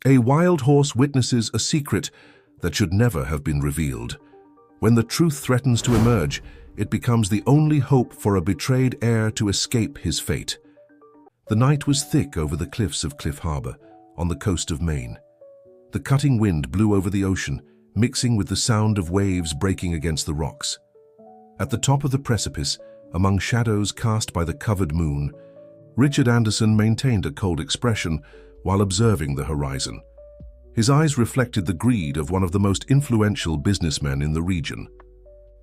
A wild horse witnesses a secret that should never have been revealed. When the truth threatens to emerge, it becomes the only hope for a betrayed heir to escape his fate. The night was thick over the cliffs of Cliff Harbor, on the coast of Maine. The cutting wind blew over the ocean, mixing with the sound of waves breaking against the rocks. At the top of the precipice, among shadows cast by the covered moon, Richard Anderson maintained a cold expression while observing the horizon. His eyes reflected the greed of one of the most influential businessmen in the region.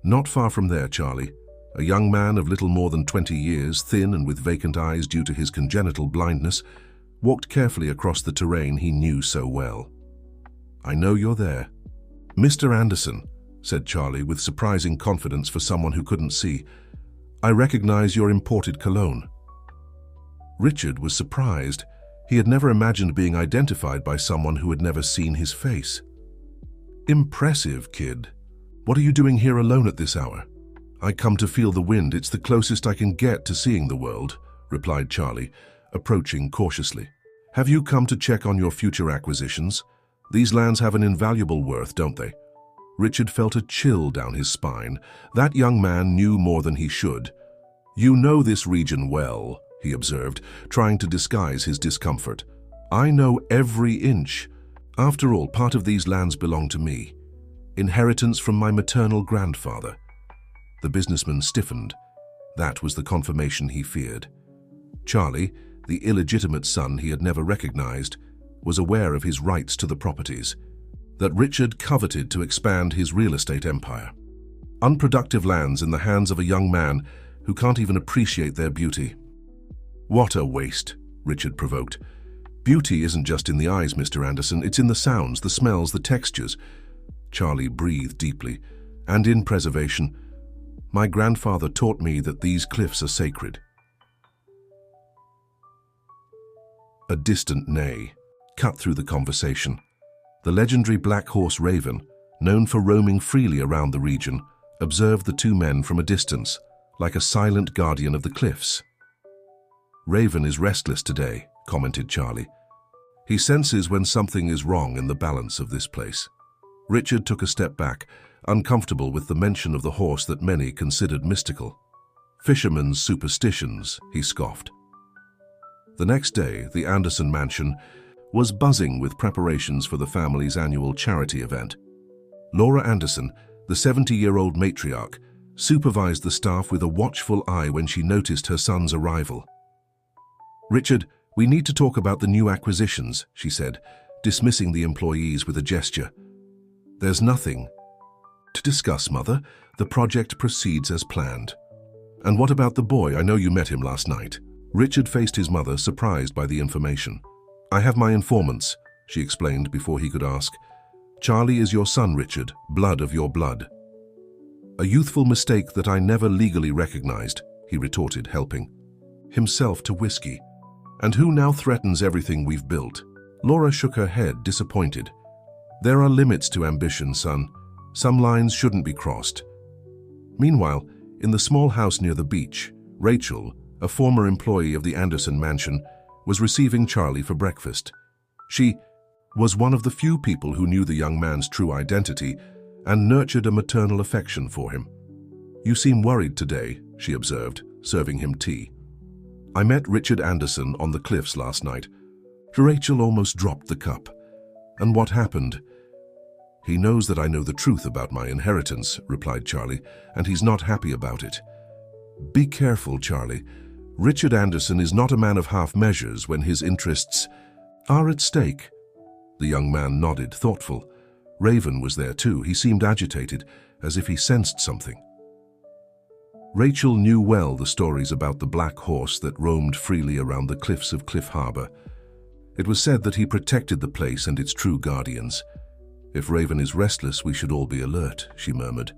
Not far from there, Charlie, a young man of little more than 20 years, thin and with vacant eyes due to his congenital blindness, walked carefully across the terrain he knew so well. "I know you're there." "Mr. Anderson," said Charlie with surprising confidence for someone who couldn't see, "I recognize your imported cologne." Richard was surprised. He had never imagined being identified by someone who had never seen his face. "Impressive, kid. What are you doing here alone at this hour?" "I come to feel the wind. It's the closest I can get to seeing the world," replied Charlie, approaching cautiously. "Have you come to check on your future acquisitions? These lands have an invaluable worth, don't they?" Richard felt a chill down his spine. That young man knew more than he should. "You know this region well," he observed, trying to disguise his discomfort. "I know every inch. After all, part of these lands belong to me. Inheritance from my maternal grandfather." The businessman stiffened. That was the confirmation he feared. Charlie, the illegitimate son he had never recognized, was aware of his rights to the properties that Richard coveted to expand his real estate empire. Unproductive lands in the hands of a young man who can't even appreciate their beauty. "What a waste," Richard provoked. "Beauty isn't just in the eyes, Mr. Anderson. It's in the sounds, the smells, the textures." Charlie breathed deeply. "And in preservation. My grandfather taught me that these cliffs are sacred." A distant neigh cut through the conversation. The legendary black horse Raven, known for roaming freely around the region, observed the two men from a distance, like a silent guardian of the cliffs. "Raven is restless today," commented Charlie. "He senses when something is wrong in the balance of this place." Richard took a step back, uncomfortable with the mention of the horse that many considered mystical. "Fishermen's superstitions," he scoffed. The next day, the Anderson mansion was buzzing with preparations for the family's annual charity event. Laura Anderson, the 70-year-old matriarch, supervised the staff with a watchful eye when she noticed her son's arrival. "Richard, we need to talk about the new acquisitions," she said, dismissing the employees with a gesture. "There's nothing to discuss, Mother. The project proceeds as planned." "And what about the boy? I know you met him last night." Richard faced his mother, surprised by the information. "I have my informants," she explained before he could ask. "Charlie is your son, Richard, blood of your blood." "A youthful mistake that I never legally recognized," he retorted, helping himself to whiskey. "And who now threatens everything we've built?" Laura shook her head, disappointed. "There are limits to ambition, son. Some lines shouldn't be crossed." Meanwhile, in the small house near the beach, Rachel, a former employee of the Anderson mansion, was receiving Charlie for breakfast. She was one of the few people who knew the young man's true identity and nurtured a maternal affection for him. "You seem worried today," she observed, serving him tea. "I met Richard Anderson on the cliffs last night." Rachel almost dropped the cup. "And what happened?" "He knows that I know the truth about my inheritance," replied Charlie, "and he's not happy about it." "Be careful, Charlie. Richard Anderson is not a man of half measures when his interests are at stake." The young man nodded, thoughtful. Raven was there too. He seemed agitated, as if he sensed something. Rachel knew well the stories about the black horse that roamed freely around the cliffs of Cliff Harbor. It was said that he protected the place and its true guardians. "If Raven is restless, we should all be alert," she murmured.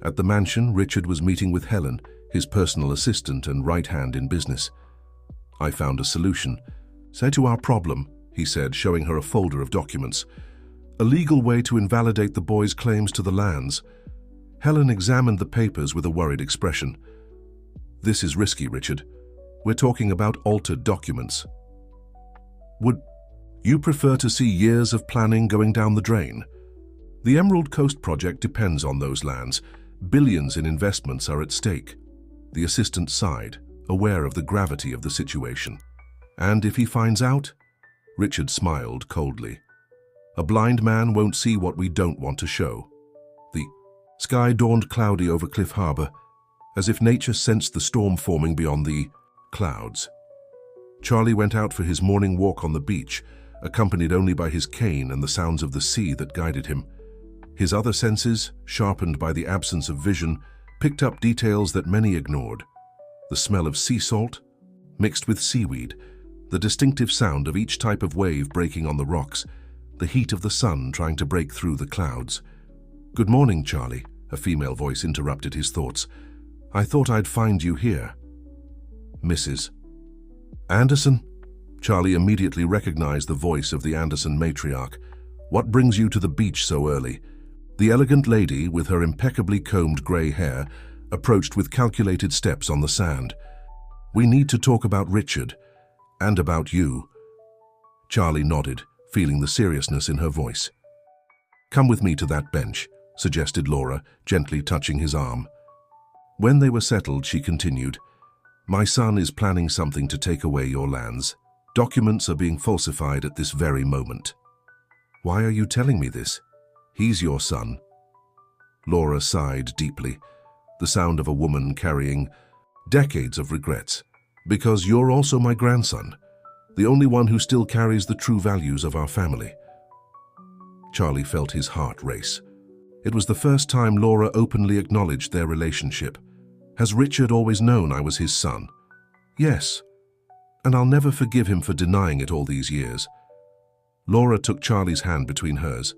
At the mansion, Richard was meeting with Helen, his personal assistant and right hand in business. "I found a solution. Say to our problem," he said, showing her a folder of documents. "A legal way to invalidate the boy's claims to the lands." Helen examined the papers with a worried expression. "This is risky, Richard. We're talking about altered documents." You prefer to see years of planning going down the drain. The Emerald Coast project depends on those lands. Billions in investments are at stake. The assistant sighed, aware of the gravity of the situation. And if he finds out? Richard smiled coldly. A blind man won't see what we don't want to show. The sky dawned cloudy over Cliff Harbor, as if nature sensed the storm forming beyond the clouds. Charlie went out for his morning walk on the beach, accompanied only by his cane and the sounds of the sea that guided him. His other senses, sharpened by the absence of vision, picked up details that many ignored. The smell of sea salt, mixed with seaweed, the distinctive sound of each type of wave breaking on the rocks, the heat of the sun trying to break through the clouds. "Good morning, Charlie," a female voice interrupted his thoughts. "I thought I'd find you here." "Mrs. Anderson?" Charlie immediately recognized the voice of the Anderson matriarch. "What brings you to the beach so early?" The elegant lady, with her impeccably combed grey hair, approached with calculated steps on the sand. "We need to talk about Richard, and about you." Charlie nodded, feeling the seriousness in her voice. "Come with me to that bench," suggested Laura, gently touching his arm. When they were settled, she continued, "My son is planning something to take away your lands. Documents are being falsified at this very moment." "Why are you telling me this? He's your son." Laura sighed deeply, the sound of a woman carrying decades of regrets. "Because you're also my grandson, the only one who still carries the true values of our family." Charlie felt his heart race. It was the first time Laura openly acknowledged their relationship. "Has Richard always known I was his son?" "Yes, and I'll never forgive him for denying it all these years." Laura took Charlie's hand between hers.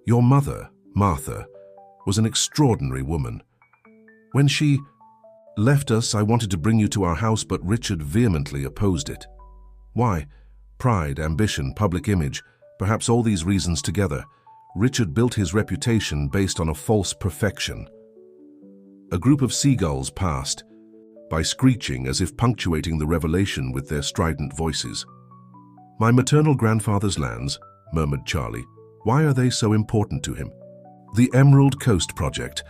"Your mother, Martha, was an extraordinary woman. When she left us, I wanted to bring you to our house, but Richard vehemently opposed it." "Why?" "Pride, ambition, public image, perhaps all these reasons together. Richard built his reputation based on a false perfection." A group of seagulls passed by, screeching as if punctuating the revelation with their strident voices. "My maternal grandfather's lands," murmured Charlie. "Why are they so important to him?" "The Emerald Coast project,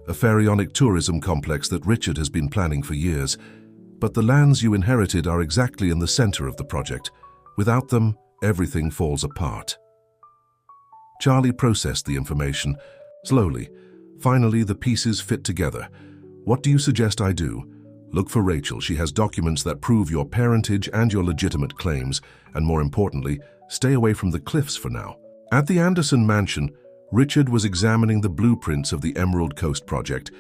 a pharaonic tourism complex that Richard has been planning for years. But the lands you inherited are exactly in the center of the project. Without them, everything falls apart." Charlie processed the information slowly. Finally, the pieces fit together. "What do you suggest I do?" "Look for Rachel. She has documents that prove your parentage and your legitimate claims, and more importantly, stay away from the cliffs for now." At the Anderson mansion, Richard was examining the blueprints of the Emerald Coast project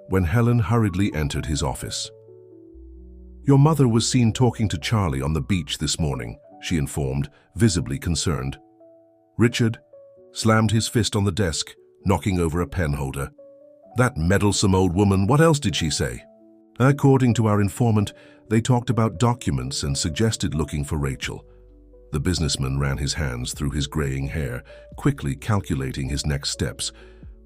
when Helen hurriedly entered his office. "Your mother was seen talking to Charlie on the beach this morning," she informed, visibly concerned. Richard slammed his fist on the desk, knocking over a pen holder. "That meddlesome old woman, what else did she say?" "According to our informant, they talked about documents and suggested looking for Rachel." The businessman ran his hands through his graying hair, quickly calculating his next steps.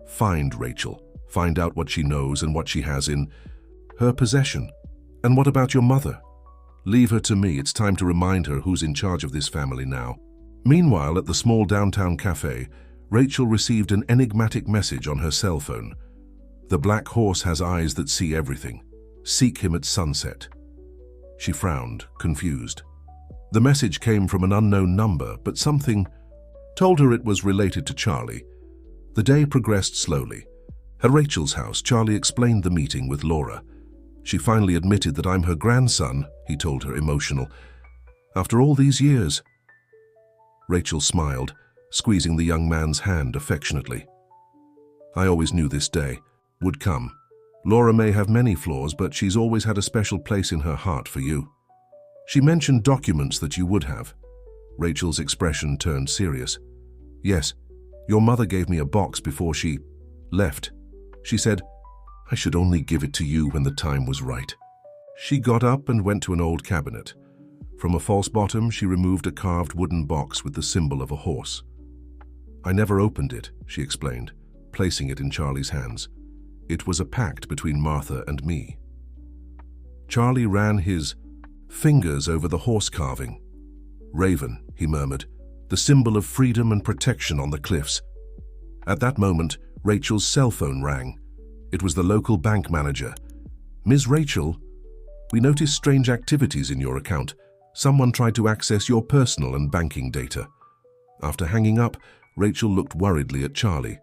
"Find Rachel. Find out what she knows and what she has in her possession. And what about your mother? Leave her to me. It's time to remind her who's in charge of this family now." Meanwhile, at the small downtown cafe, Rachel received an enigmatic message on her cell phone. "The black horse has eyes that see everything. Seek him at sunset." She frowned, confused. The message came from an unknown number, but something told her it was related to Charlie. The day progressed slowly. At Rachel's house, Charlie explained the meeting with Laura. "She finally admitted that I'm her grandson," he told her, emotional. "After all these years." Rachel smiled, squeezing the young man's hand affectionately. "I always knew this day would come. Laura may have many flaws, but she's always had a special place in her heart for you. She mentioned documents that you would have." Rachel's expression turned serious. "Yes, your mother gave me a box before she left. She said, I should only give it to you when the time was right." She got up and went to an old cabinet. From a false bottom, she removed a carved wooden box with the symbol of a horse. "I never opened it," she explained, placing it in Charlie's hands. "It was a pact between Martha and me." Charlie ran his fingers over the horse carving. "Raven," he murmured, the symbol of freedom and protection on the cliffs. At that moment, Rachel's cell phone rang. It was the local bank manager. "Ms. Rachel, we noticed strange activities in your account. Someone tried to access your personal and banking data." After hanging up, Rachel looked worriedly at Charlie.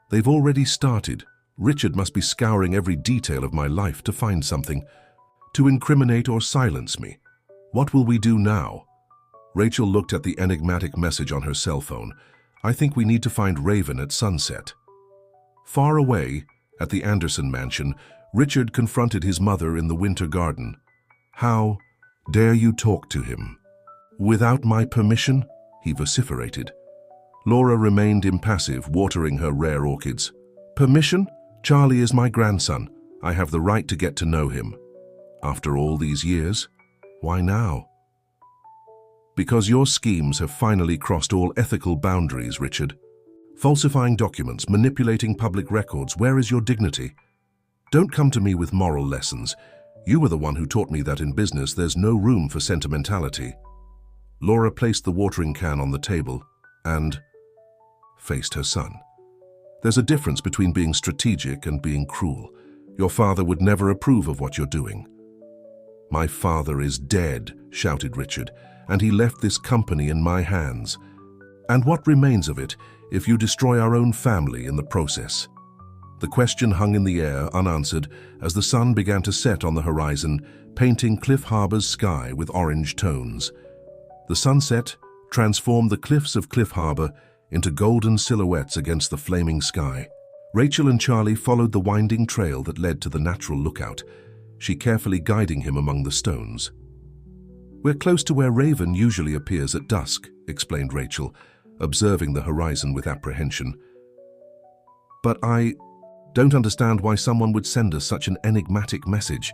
"They've already started. Richard must be scouring every detail of my life to find something, to incriminate or silence me. What will we do now?" Rachel looked at the enigmatic message on her cell phone. "I think we need to find Raven at sunset." Far away, at the Anderson mansion, Richard confronted his mother in the winter garden. "How dare you talk to him? Without my permission?" he vociferated. Laura remained impassive, watering her rare orchids. "Permission? Charlie is my grandson. I have the right to get to know him." "After all these years? Why now?" "Because your schemes have finally crossed all ethical boundaries, Richard. Falsifying documents, manipulating public records, where is your dignity? Don't come to me with moral lessons. You were the one who taught me that in business there's no room for sentimentality." Laura placed the watering can on the table and faced her son. "There's a difference between being strategic and being cruel. Your father would never approve of what you're doing." "My father is dead," shouted Richard, "and he left this company in my hands. And what remains of it if you destroy our own family in the process?" The question hung in the air, unanswered, as the sun began to set on the horizon, painting Cliff Harbor's sky with orange tones. The sunset transformed the cliffs of Cliff Harbor into golden silhouettes against the flaming sky. Rachel and Charlie followed the winding trail that led to the natural lookout, she carefully guiding him among the stones. "We're close to where Raven usually appears at dusk," explained Rachel, observing the horizon with apprehension. "But I don't understand why someone would send us such an enigmatic message."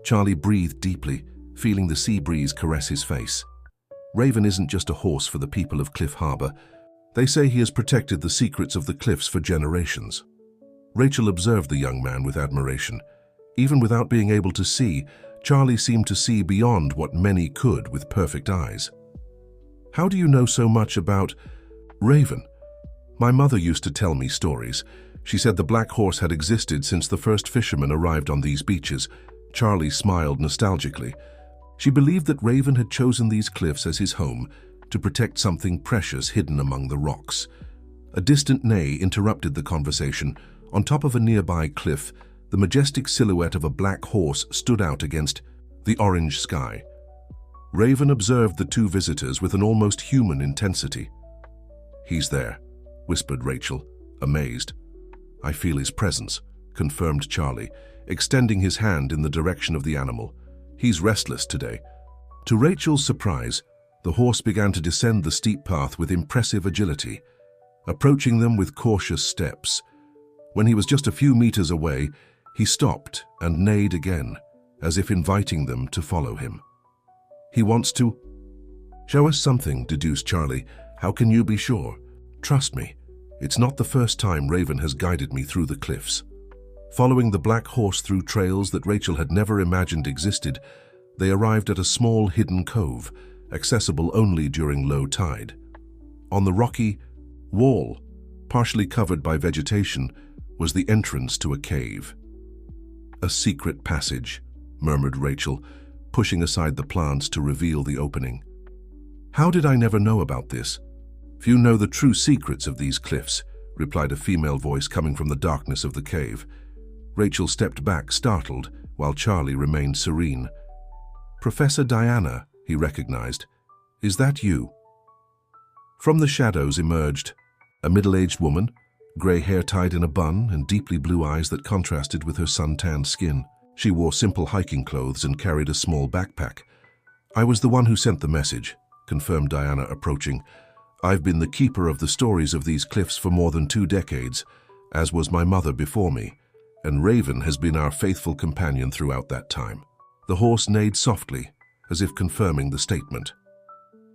Charlie breathed deeply, feeling the sea breeze caress his face. "Raven isn't just a horse for the people of Cliff Harbor. They say he has protected the secrets of the cliffs for generations." Rachel observed the young man with admiration. Even without being able to see, Charlie seemed to see beyond what many could with perfect eyes. "How do you know so much about Raven?" "My mother used to tell me stories. She said the black horse had existed since the first fishermen arrived on these beaches." Charlie smiled nostalgically. "She believed that Raven had chosen these cliffs as his home to protect something precious hidden among the rocks." A distant neigh interrupted the conversation. On top of a nearby cliff, the majestic silhouette of a black horse stood out against the orange sky. Raven observed the two visitors with an almost human intensity. "He's there," whispered Rachel, amazed. "I feel his presence," confirmed Charlie, extending his hand in the direction of the animal. "He's restless today." To Rachel's surprise, the horse began to descend the steep path with impressive agility, approaching them with cautious steps. When he was just a few meters away, he stopped and neighed again, as if inviting them to follow him. "He wants to show us something," deduced Charlie. "How can you be sure?" "Trust me, it's not the first time Raven has guided me through the cliffs." Following the black horse through trails that Rachel had never imagined existed, they arrived at a small hidden cove, accessible only during low tide. On the rocky wall, partially covered by vegetation, was the entrance to a cave. "A secret passage," murmured Rachel, pushing aside the plants to reveal the opening. "How did I never know about this?" "Few know the true secrets of these cliffs," replied a female voice coming from the darkness of the cave. Rachel stepped back, startled, while Charlie remained serene. "Professor Diana," he recognized. "Is that you?" From the shadows emerged a middle-aged woman, gray hair tied in a bun and deeply blue eyes that contrasted with her sun-tanned skin. She wore simple hiking clothes and carried a small backpack. "I was the one who sent the message," confirmed Diana, approaching. "I've been the keeper of the stories of these cliffs for more than 2 decades, as was my mother before me, and Raven has been our faithful companion throughout that time." The horse neighed softly, as if confirming the statement.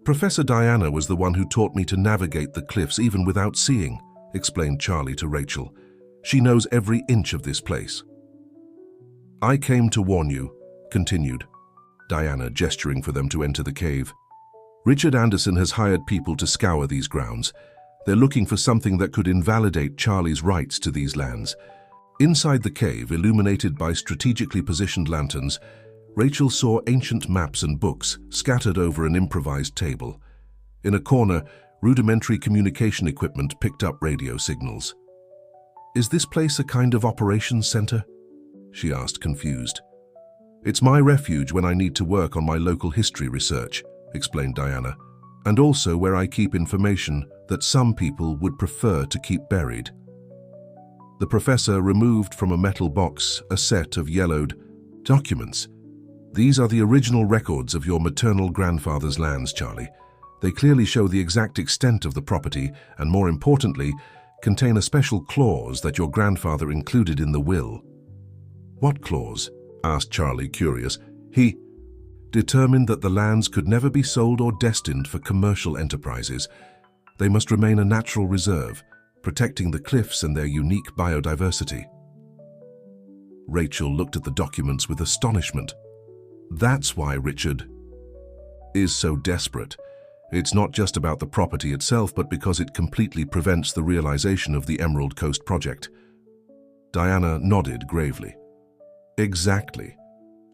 "Professor Diana was the one who taught me to navigate the cliffs even without seeing," explained Charlie to Rachel. "She knows every inch of this place." "I came to warn you," continued Diana, gesturing for them to enter the cave. Richard Anderson has hired people to scour these grounds. They're looking for something that could invalidate Charlie's rights to these lands. Inside the cave, illuminated by strategically positioned lanterns, Rachel saw ancient maps and books scattered over an improvised table. In a corner, rudimentary communication equipment picked up radio signals. "Is this place a kind of operations center?" she asked, confused. "It's my refuge when I need to work on my local history research," explained Diana, "and also where I keep information that some people would prefer to keep buried." The professor removed from a metal box a set of yellowed documents. "These are the original records of your maternal grandfather's lands, Charlie. They clearly show the exact extent of the property and, more importantly, contain a special clause that your grandfather included in the will." "What clause?" asked Charlie, curious. "He determined that the lands could never be sold or destined for commercial enterprises. They must remain a natural reserve, protecting the cliffs and their unique biodiversity." Rachel looked at the documents with astonishment. "That's why Richard is so desperate. It's not just about the property itself, but because it completely prevents the realization of the Emerald Coast project." Diana nodded gravely. "Exactly.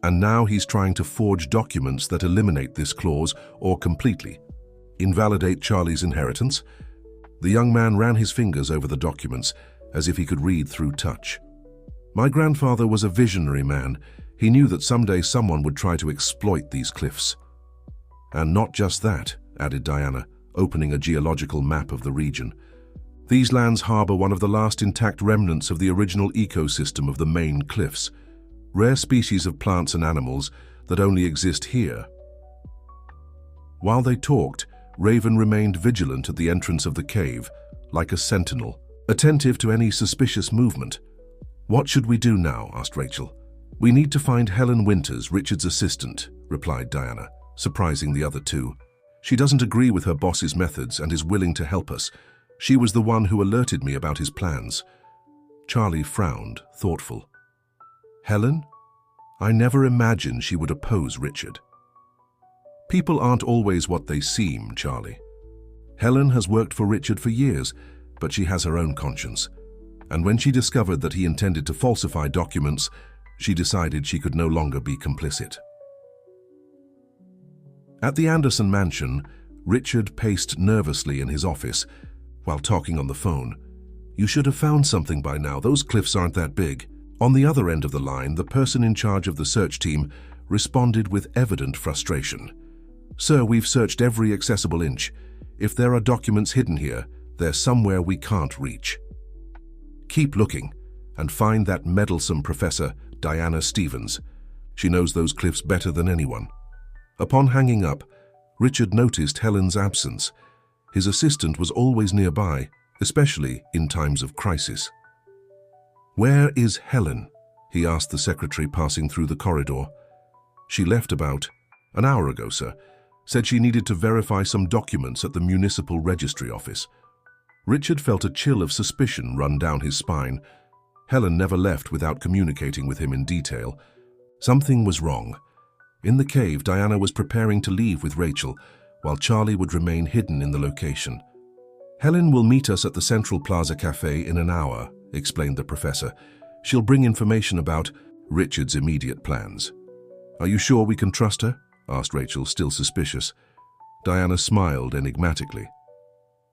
And now he's trying to forge documents that eliminate this clause or completely invalidate Charlie's inheritance." The young man ran his fingers over the documents as if he could read through touch. "My grandfather was a visionary man. He knew that someday someone would try to exploit these cliffs." "And not just that," added Diana, opening a geological map of the region. "These lands harbor one of the last intact remnants of the original ecosystem of the main cliffs, rare species of plants and animals that only exist here." While they talked, Raven remained vigilant at the entrance of the cave, like a sentinel, attentive to any suspicious movement. "What should we do now?" asked Rachel. "We need to find Helen Winters, Richard's assistant," replied Diana, surprising the other two. "She doesn't agree with her boss's methods and is willing to help us. She was the one who alerted me about his plans." Charlie frowned, thoughtful. "Helen? I never imagined she would oppose Richard." "People aren't always what they seem, Charlie. Helen has worked for Richard for years, but she has her own conscience. And when she discovered that he intended to falsify documents, she decided she could no longer be complicit." At the Anderson mansion, Richard paced nervously in his office while talking on the phone. "You should have found something by now. Those cliffs aren't that big." On the other end of the line, the person in charge of the search team responded with evident frustration. "Sir, we've searched every accessible inch. If there are documents hidden here, they're somewhere we can't reach." "Keep looking and find that meddlesome professor, Diana Stevens. She knows those cliffs better than anyone." Upon hanging up, Richard noticed Helen's absence. His assistant was always nearby, especially in times of crisis. "Where is Helen?" he asked the secretary passing through the corridor. "She left about an hour ago, sir. Said she needed to verify some documents at the municipal registry office." Richard felt a chill of suspicion run down his spine. Helen never left without communicating with him in detail. Something was wrong. In the cave, Diana was preparing to leave with Rachel, while Charlie would remain hidden in the location. "Helen will meet us at the Central Plaza Cafe in an hour," explained the professor. "She'll bring information about Richard's immediate plans." "Are you sure we can trust her?" asked Rachel, still suspicious. Diana smiled enigmatically.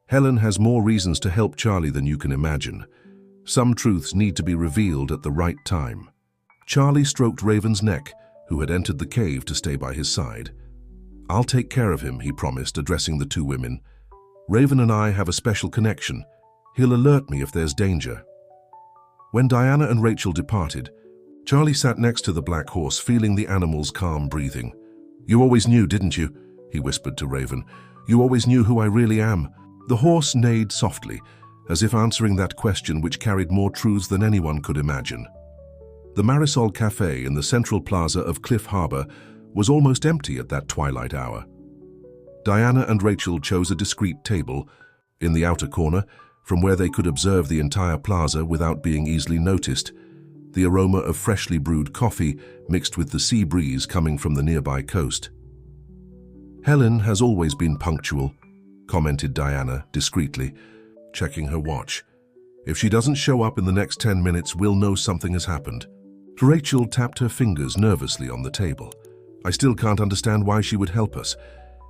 "Helen has more reasons to help Charlie than you can imagine. Some truths need to be revealed at the right time." Charlie stroked Raven's neck, who had entered the cave to stay by his side. "I'll take care of him," he promised, addressing the two women. "Raven and I have a special connection. He'll alert me if there's danger." When Diana and Rachel departed, Charlie sat next to the black horse, feeling the animal's calm breathing. "You always knew, didn't you?" he whispered to Raven. "You always knew who I really am." The horse neighed softly, as if answering that question which carried more truths than anyone could imagine. The Marisol Cafe in the Central Plaza of Cliff Harbor was almost empty at that twilight hour. Diana and Rachel chose a discreet table in the outer corner, from where they could observe the entire plaza without being easily noticed, the aroma of freshly brewed coffee mixed with the sea breeze coming from the nearby coast. Helen has always been punctual, commented Diana discreetly, checking her watch. If she doesn't show up in the next 10 minutes, we'll know something has happened. Rachel tapped her fingers nervously on the table. I still can't understand why she would help us.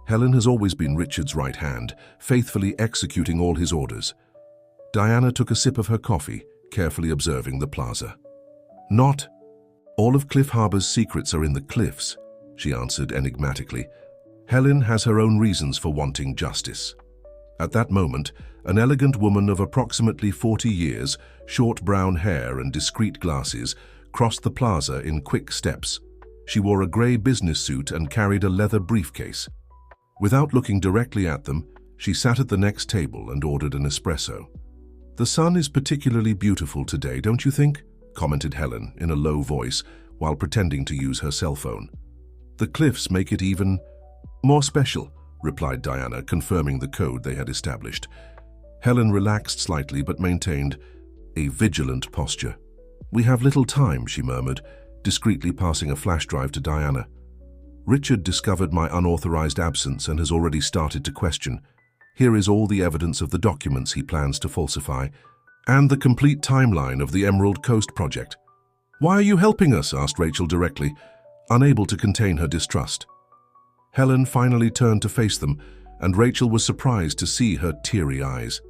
Helen has always been Richard's right hand, faithfully executing all his orders. Diana took a sip of her coffee, carefully observing the plaza. Not all of Cliff Harbor's secrets are in the cliffs, she answered enigmatically. Helen has her own reasons for wanting justice. At that moment, an elegant woman of approximately 40 years, short brown hair and discreet glasses, crossed the plaza in quick steps. She wore a grey business suit and carried a leather briefcase. Without looking directly at them, she sat at the next table and ordered an espresso. "The sun is particularly beautiful today, don't you think?" commented Helen in a low voice while pretending to use her cell phone. "The cliffs make it even more special," replied Diana, confirming the code they had established. Helen relaxed slightly but maintained a vigilant posture. "We have little time," she murmured, discreetly passing a flash drive to Diana. "Richard discovered my unauthorized absence and has already started to question. Here is all the evidence of the documents he plans to falsify, and the complete timeline of the Emerald Coast project." "Why are you helping us?" asked Rachel directly, unable to contain her distrust. Helen finally turned to face them, and Rachel was surprised to see her teary eyes.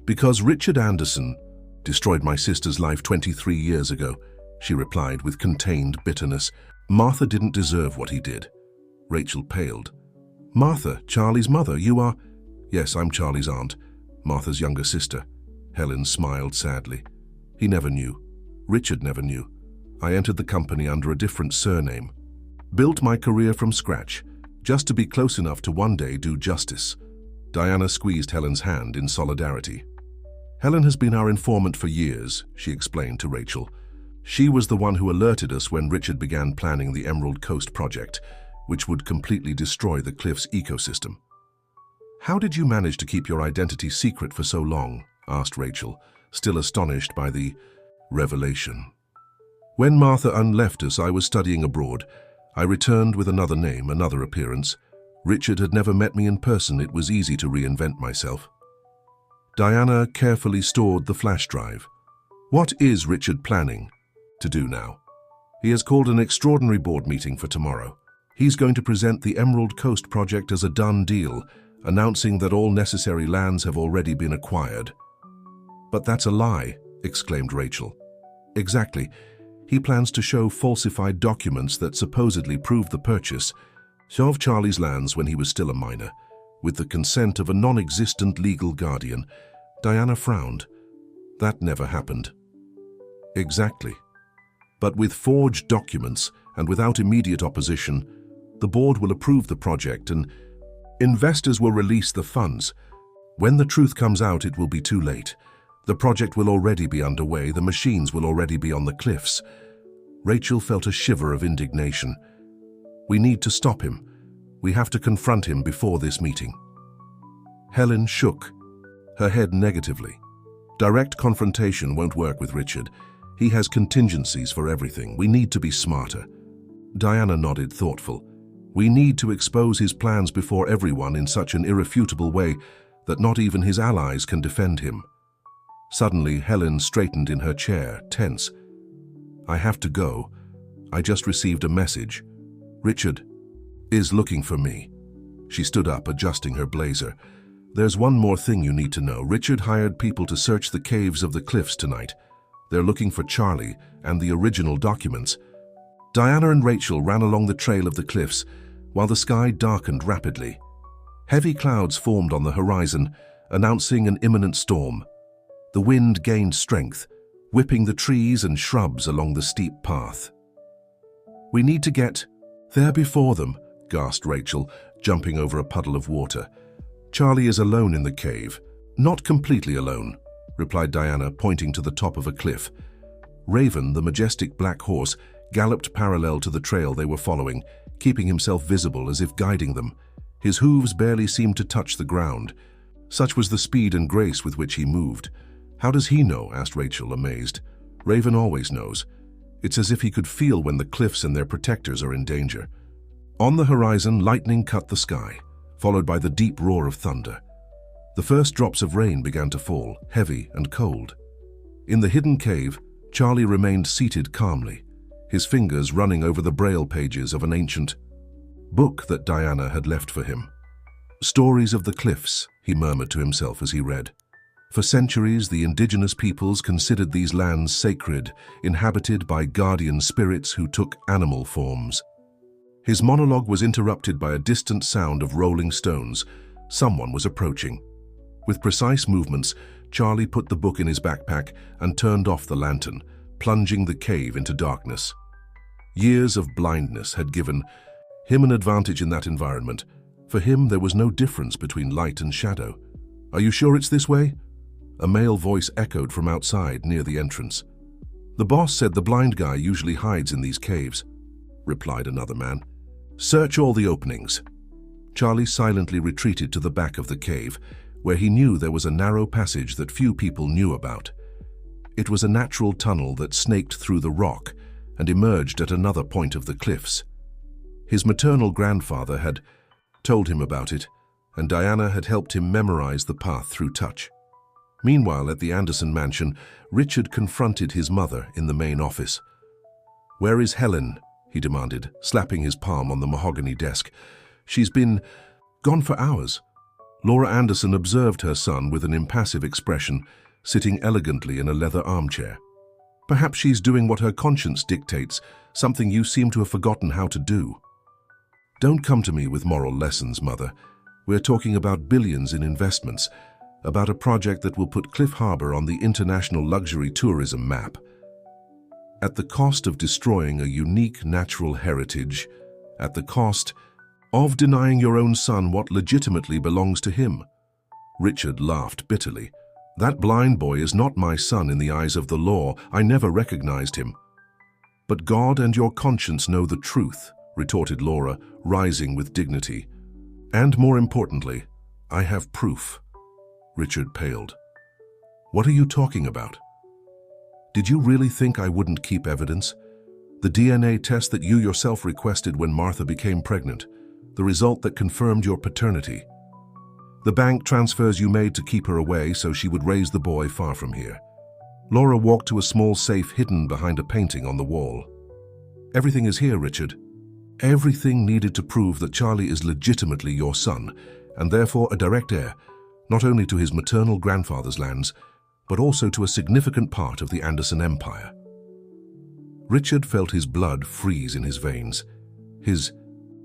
"Because Richard Anderson destroyed my sister's life 23 years ago," she replied with contained bitterness. "Martha didn't deserve what he did." Rachel paled. "Martha, Charlie's mother, you are—" "Yes, I'm Charlie's aunt, Martha's younger sister." Helen smiled sadly. "He never knew. Richard never knew. I entered the company under a different surname. Built my career from scratch, just to be close enough to one day do justice." Diana squeezed Helen's hand in solidarity. "Helen has been our informant for years," she explained to Rachel. "She was the one who alerted us when Richard began planning the Emerald Coast project, which would completely destroy the cliff's ecosystem." "How did you manage to keep your identity secret for so long?" asked Rachel, still astonished by the revelation. "When Martha left us, I was studying abroad. I returned with another name, another appearance. Richard had never met me in person. It was easy to reinvent myself." Diana carefully stored the flash drive. "What is Richard planning to do now?" "He has called an extraordinary board meeting for tomorrow. He's going to present the Emerald Coast project as a done deal, announcing that all necessary lands have already been acquired." "But that's a lie," exclaimed Rachel. "Exactly. He plans to show falsified documents that supposedly prove the purchase of Charlie's lands when he was still a minor, with the consent of a non-existent legal guardian." Diana frowned. "That never happened." "Exactly. But with forged documents and without immediate opposition, the board will approve the project and investors will release the funds. When the truth comes out, it will be too late. The project will already be underway. The machines will already be on the cliffs." Rachel felt a shiver of indignation. "We need to stop him. We have to confront him before this meeting." Helen shook her head negatively. "Direct confrontation won't work with Richard. He has contingencies for everything. We need to be smarter." Diana nodded, thoughtful. "We need to expose his plans before everyone in such an irrefutable way that not even his allies can defend him." Suddenly, Helen straightened in her chair, tense. "I have to go. I just received a message. Richard is looking for me." She stood up, adjusting her blazer. "There's one more thing you need to know. Richard hired people to search the caves of the cliffs tonight. They're looking for Charlie and the original documents." Diana and Rachel ran along the trail of the cliffs while the sky darkened rapidly. Heavy clouds formed on the horizon, announcing an imminent storm. The wind gained strength, whipping the trees and shrubs along the steep path. "We need to get there before them," gasped Rachel, jumping over a puddle of water. "Charlie is alone in the cave." "Not completely alone," replied Diana, pointing to the top of a cliff. Raven, the majestic black horse, galloped parallel to the trail they were following, keeping himself visible as if guiding them. His hooves barely seemed to touch the ground. Such was the speed and grace with which he moved. "How does he know?" asked Rachel, amazed. "Raven always knows. It's as if he could feel when the cliffs and their protectors are in danger." On the horizon, lightning cut the sky, followed by the deep roar of thunder. The first drops of rain began to fall, heavy and cold. In the hidden cave, Charlie remained seated calmly, his fingers running over the braille pages of an ancient book that Diana had left for him. "Stories of the cliffs," he murmured to himself as he read. For centuries, the indigenous peoples considered these lands sacred, inhabited by guardian spirits who took animal forms. His monologue was interrupted by a distant sound of rolling stones. Someone was approaching. With precise movements, Charlie put the book in his backpack and turned off the lantern, plunging the cave into darkness. Years of blindness had given him an advantage in that environment. For him, there was no difference between light and shadow. "Are you sure it's this way?" A male voice echoed from outside near the entrance. "The boss said the blind guy usually hides in these caves," replied another man. "Search all the openings." Charlie silently retreated to the back of the cave, where he knew there was a narrow passage that few people knew about. It was a natural tunnel that snaked through the rock and emerged at another point of the cliffs. His maternal grandfather had told him about it, and Diana had helped him memorize the path through touch. Meanwhile, at the Anderson mansion, Richard confronted his mother in the main office. "Where is Helen?" he demanded, slapping his palm on the mahogany desk. "She's been gone for hours." Laura Anderson observed her son with an impassive expression, sitting elegantly in a leather armchair. "Perhaps she's doing what her conscience dictates, something you seem to have forgotten how to do." "Don't come to me with moral lessons, Mother. We're talking about billions in investments, about a project that will put Cliff Harbor on the international luxury tourism map. At the cost of destroying a unique natural heritage, at the cost of denying your own son what legitimately belongs to him." Richard laughed bitterly. "That blind boy is not my son in the eyes of the law. I never recognized him." "But God and your conscience know the truth," retorted Laura, rising with dignity. "And more importantly, I have proof." Richard paled. "What are you talking about? Did you really think I wouldn't keep evidence? The DNA test that you yourself requested when Martha became pregnant, the result that confirmed your paternity. The bank transfers you made to keep her away so she would raise the boy far from here." Laura walked to a small safe hidden behind a painting on the wall. "Everything is here, Richard. Everything needed to prove that Charlie is legitimately your son, and therefore a direct heir, not only to his maternal grandfather's lands, but also to a significant part of the Anderson Empire." Richard felt his blood freeze in his veins. His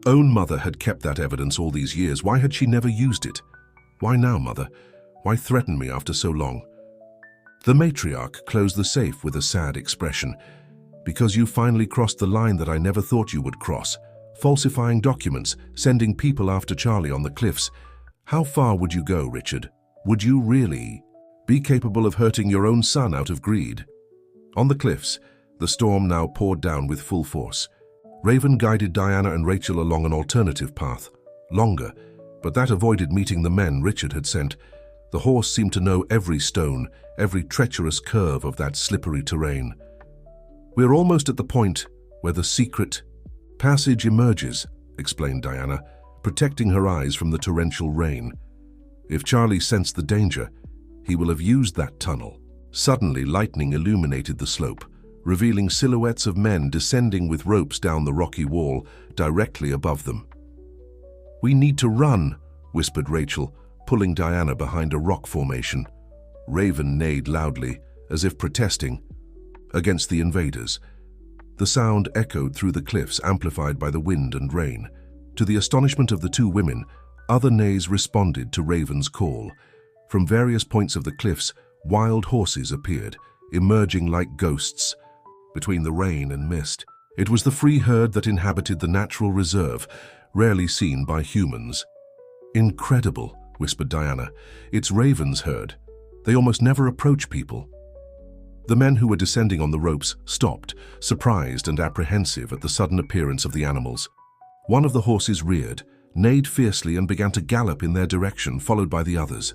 own mother had kept that evidence all these years. Why had she never used it? "Why now, Mother? Why threaten me after so long?" The matriarch closed the safe with a sad expression. "Because you finally crossed the line that I never thought you would cross, falsifying documents, sending people after Charlie on the cliffs. How far would you go, Richard? Would you really be capable of hurting your own son out of greed?" On the cliffs, the storm now poured down with full force. Raven guided Diana and Rachel along an alternative path, longer, but that avoided meeting the men Richard had sent. The horse seemed to know every stone, every treacherous curve of that slippery terrain. "We're almost at the point where the secret passage emerges," explained Diana, protecting her eyes from the torrential rain. "If Charlie sensed the danger, he will have used that tunnel." Suddenly, lightning illuminated the slope, revealing silhouettes of men descending with ropes down the rocky wall directly above them. "We need to run," whispered Rachel, pulling Diana behind a rock formation. Raven neighed loudly, as if protesting against the invaders. The sound echoed through the cliffs, amplified by the wind and rain. To the astonishment of the two women, other neighs responded to Raven's call. From various points of the cliffs, wild horses appeared, emerging like ghosts between the rain and mist. It was the free herd that inhabited the natural reserve, rarely seen by humans. "Incredible," whispered Diana. "It's Raven's herd. They almost never approach people." The men who were descending on the ropes stopped, surprised and apprehensive at the sudden appearance of the animals. One of the horses reared, neighed fiercely, and began to gallop in their direction, followed by the others.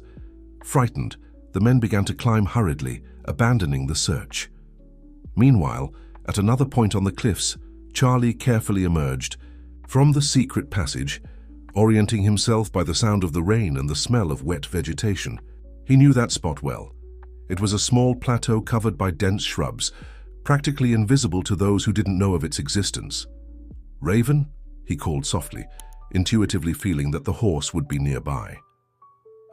Frightened, the men began to climb hurriedly, abandoning the search. Meanwhile, at another point on the cliffs, Charlie carefully emerged, From the secret passage, orienting himself by the sound of the rain and the smell of wet vegetation, he knew that spot well. It was a small plateau covered by dense shrubs, practically invisible to those who didn't know of its existence. "Raven?" he called softly, intuitively feeling that the horse would be nearby.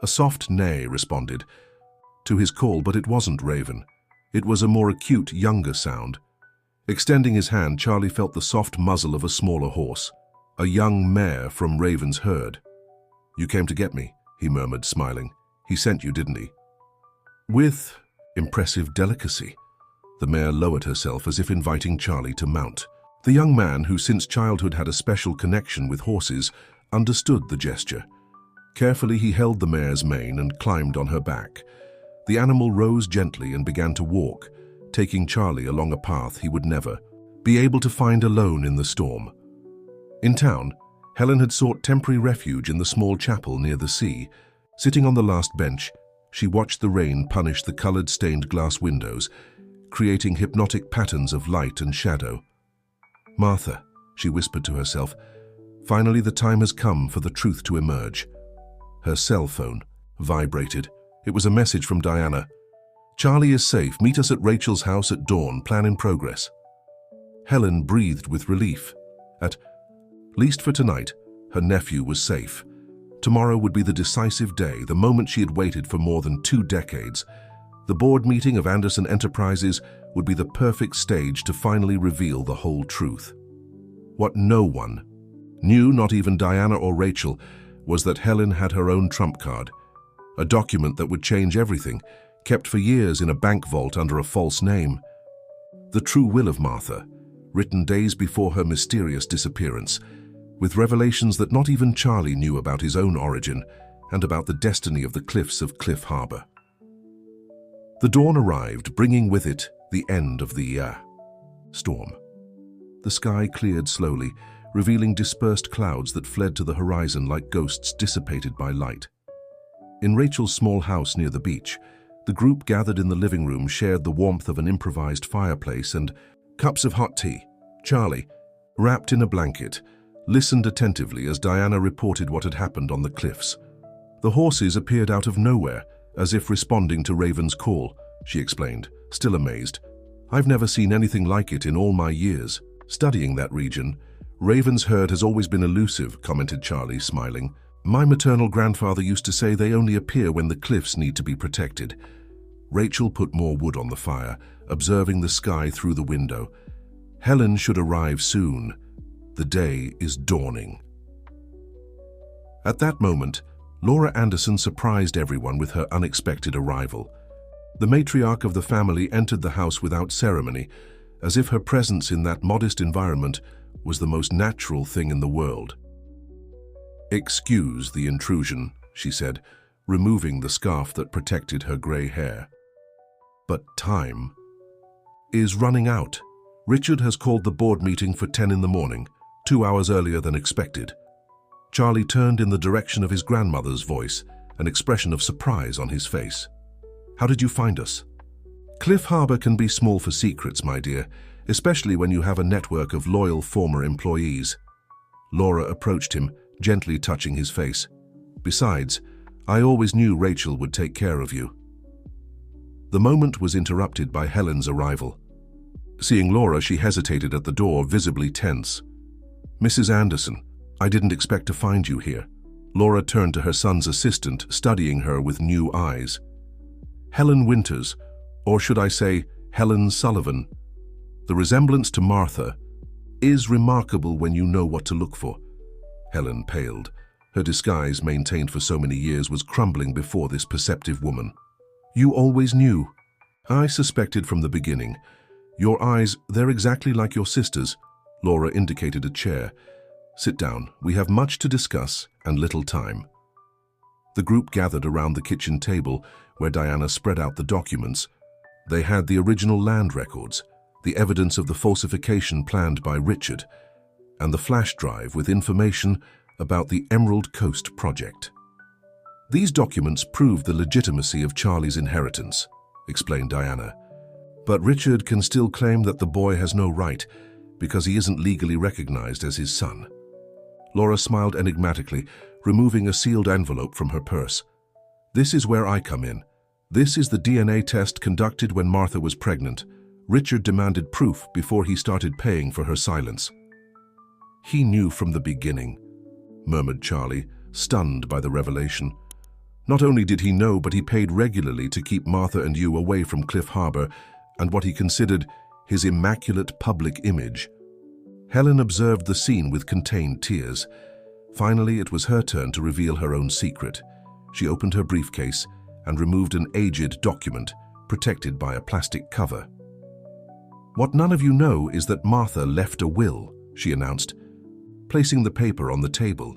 A soft neigh responded to his call, but it wasn't Raven. It was a more acute, younger sound. Extending his hand, Charlie felt the soft muzzle of a smaller horse, a young mare from Raven's herd. "You came to get me," he murmured, smiling. "He sent you, didn't he?" With impressive delicacy, the mare lowered herself as if inviting Charlie to mount. The young man, who since childhood had a special connection with horses, understood the gesture. Carefully, he held the mare's mane and climbed on her back. The animal rose gently and began to walk, taking Charlie along a path he would never be able to find alone in the storm. In town, Helen had sought temporary refuge in the small chapel near the sea. Sitting on the last bench, she watched the rain punish the colored stained glass windows, creating hypnotic patterns of light and shadow. "Martha," she whispered to herself, "finally the time has come for the truth to emerge." Her cell phone vibrated. It was a message from Diana. "Charlie is safe. Meet us at Rachel's house at dawn. Plan in progress." Helen breathed with relief. At least for tonight, her nephew was safe. Tomorrow would be the decisive day, the moment she had waited for more than 2 decades. The board meeting of Anderson Enterprises would be the perfect stage to finally reveal the whole truth. What no one knew, not even Diana or Rachel, was that Helen had her own trump card, a document that would change everything, kept for years in a bank vault under a false name. The true will of Martha, written days before her mysterious disappearance, with revelations that not even Charlie knew about his own origin and about the destiny of the cliffs of Cliff Harbor. The dawn arrived, bringing with it the end of the storm. The sky cleared slowly, revealing dispersed clouds that fled to the horizon like ghosts dissipated by light. In Rachel's small house near the beach, the group gathered in the living room shared the warmth of an improvised fireplace and cups of hot tea. Charlie, wrapped in a blanket, listened attentively as Diana reported what had happened on the cliffs. "The horses appeared out of nowhere, as if responding to Raven's call," she explained, still amazed. "I've never seen anything like it in all my years studying that region." "Raven's herd has always been elusive," commented Charlie, smiling. "My maternal grandfather used to say they only appear when the cliffs need to be protected." Rachel put more wood on the fire, observing the sky through the window. "Helen should arrive soon. The day is dawning." At that moment, Laura Anderson surprised everyone with her unexpected arrival. The matriarch of the family entered the house without ceremony, as if her presence in that modest environment was the most natural thing in the world. "Excuse the intrusion," she said, removing the scarf that protected her gray hair. "But time is running out. Richard has called the board meeting for 10 in the morning, 2 hours earlier than expected." Charlie turned in the direction of his grandmother's voice, an expression of surprise on his face. "How did you find us?" "Cliff Harbor can be small for secrets, my dear, especially when you have a network of loyal former employees." Laura approached him, gently touching his face. "Besides, I always knew Rachel would take care of you." The moment was interrupted by Helen's arrival. Seeing Laura, she hesitated at the door, visibly tense. "Mrs. Anderson, I didn't expect to find you here." Laura turned to her son's assistant, studying her with new eyes. "Helen Winters, or should I say Helen Sullivan. The resemblance to Martha is remarkable when you know what to look for." Helen paled. Her disguise, maintained for so many years, was crumbling before this perceptive woman. "You always knew." "I suspected from the beginning. Your eyes, they're exactly like your sister's." Laura indicated a chair. "Sit down. We have much to discuss and little time." The group gathered around the kitchen table, where Diana spread out the documents. They had the original land records, the evidence of the falsification planned by Richard, and the flash drive with information about the Emerald Coast project. "These documents prove the legitimacy of Charlie's inheritance," explained Diana. "But Richard can still claim that the boy has no right because he isn't legally recognized as his son." Laura smiled enigmatically, removing a sealed envelope from her purse. "This is where I come in. This is the DNA test conducted when Martha was pregnant. Richard demanded proof before he started paying for her silence." "He knew from the beginning," murmured Charlie, stunned by the revelation. "Not only did he know, but he paid regularly to keep Martha and you away from Cliff Harbor and what he considered his immaculate public image." Helen observed the scene with contained tears. Finally, it was her turn to reveal her own secret. She opened her briefcase and removed an aged document protected by a plastic cover. "What none of you know is that Martha left a will," she announced, placing the paper on the table.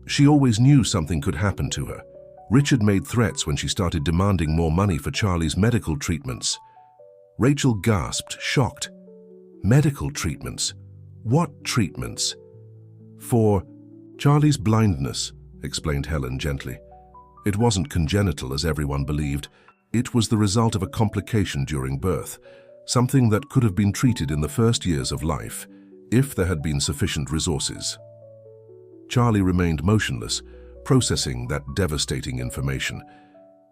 "She always knew something could happen to her. Richard made threats when she started demanding more money for Charlie's medical treatments." Rachel gasped, shocked. "Medical treatments? What treatments?" "For Charlie's blindness," explained Helen gently. "It wasn't congenital as everyone believed. It was the result of a complication during birth, something that could have been treated in the first years of life, if there had been sufficient resources." Charlie remained motionless, processing that devastating information.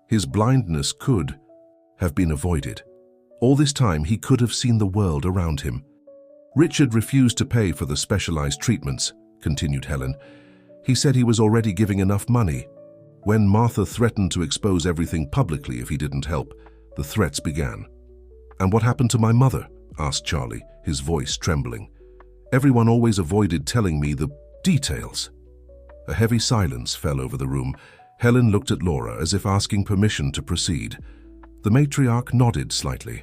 His blindness could have been avoided. All this time, he could have seen the world around him. "Richard refused to pay for the specialized treatments," continued Helen. "He said he was already giving enough money. When Martha threatened to expose everything publicly if he didn't help, the threats began." "And what happened to my mother?" asked Charlie, his voice trembling. "Everyone always avoided telling me the details." A heavy silence fell over the room. Helen looked at Laura as if asking permission to proceed. The matriarch nodded slightly.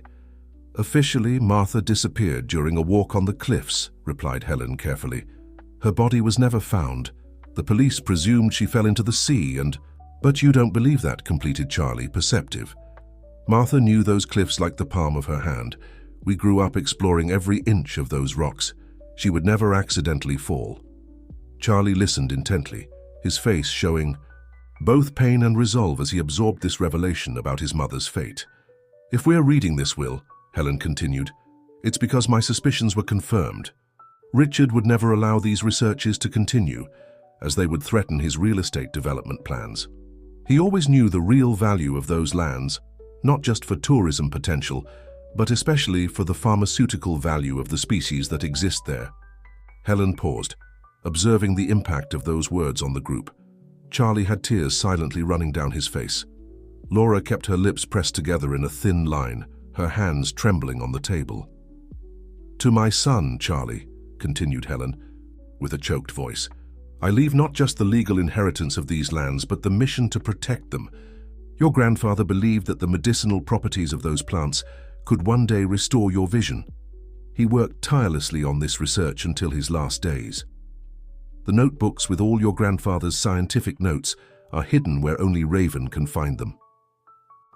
"Officially, Martha disappeared during a walk on the cliffs," replied Helen carefully. "Her body was never found. The police presumed she fell into the sea and—" "But you don't believe that," completed Charlie, perceptive. "Martha knew those cliffs like the palm of her hand. We grew up exploring every inch of those rocks. She would never accidentally fall." Charlie listened intently, his face showing both pain and resolve as he absorbed this revelation about his mother's fate. "If we're reading this will," Helen continued, "it's because my suspicions were confirmed. Richard would never allow these researches to continue, as they would threaten his real estate development plans. He always knew the real value of those lands, not just for tourism potential, but especially for the pharmaceutical value of the species that exist there." Helen paused, observing the impact of those words on the group. Charlie had tears silently running down his face. Laura kept her lips pressed together in a thin line, her hands trembling on the table. "To my son, Charlie," continued Helen, with a choked voice, "I leave not just the legal inheritance of these lands, but the mission to protect them. Your grandfather believed that the medicinal properties of those plants could one day restore your vision. He worked tirelessly on this research until his last days. The notebooks with all your grandfather's scientific notes are hidden where only Raven can find them.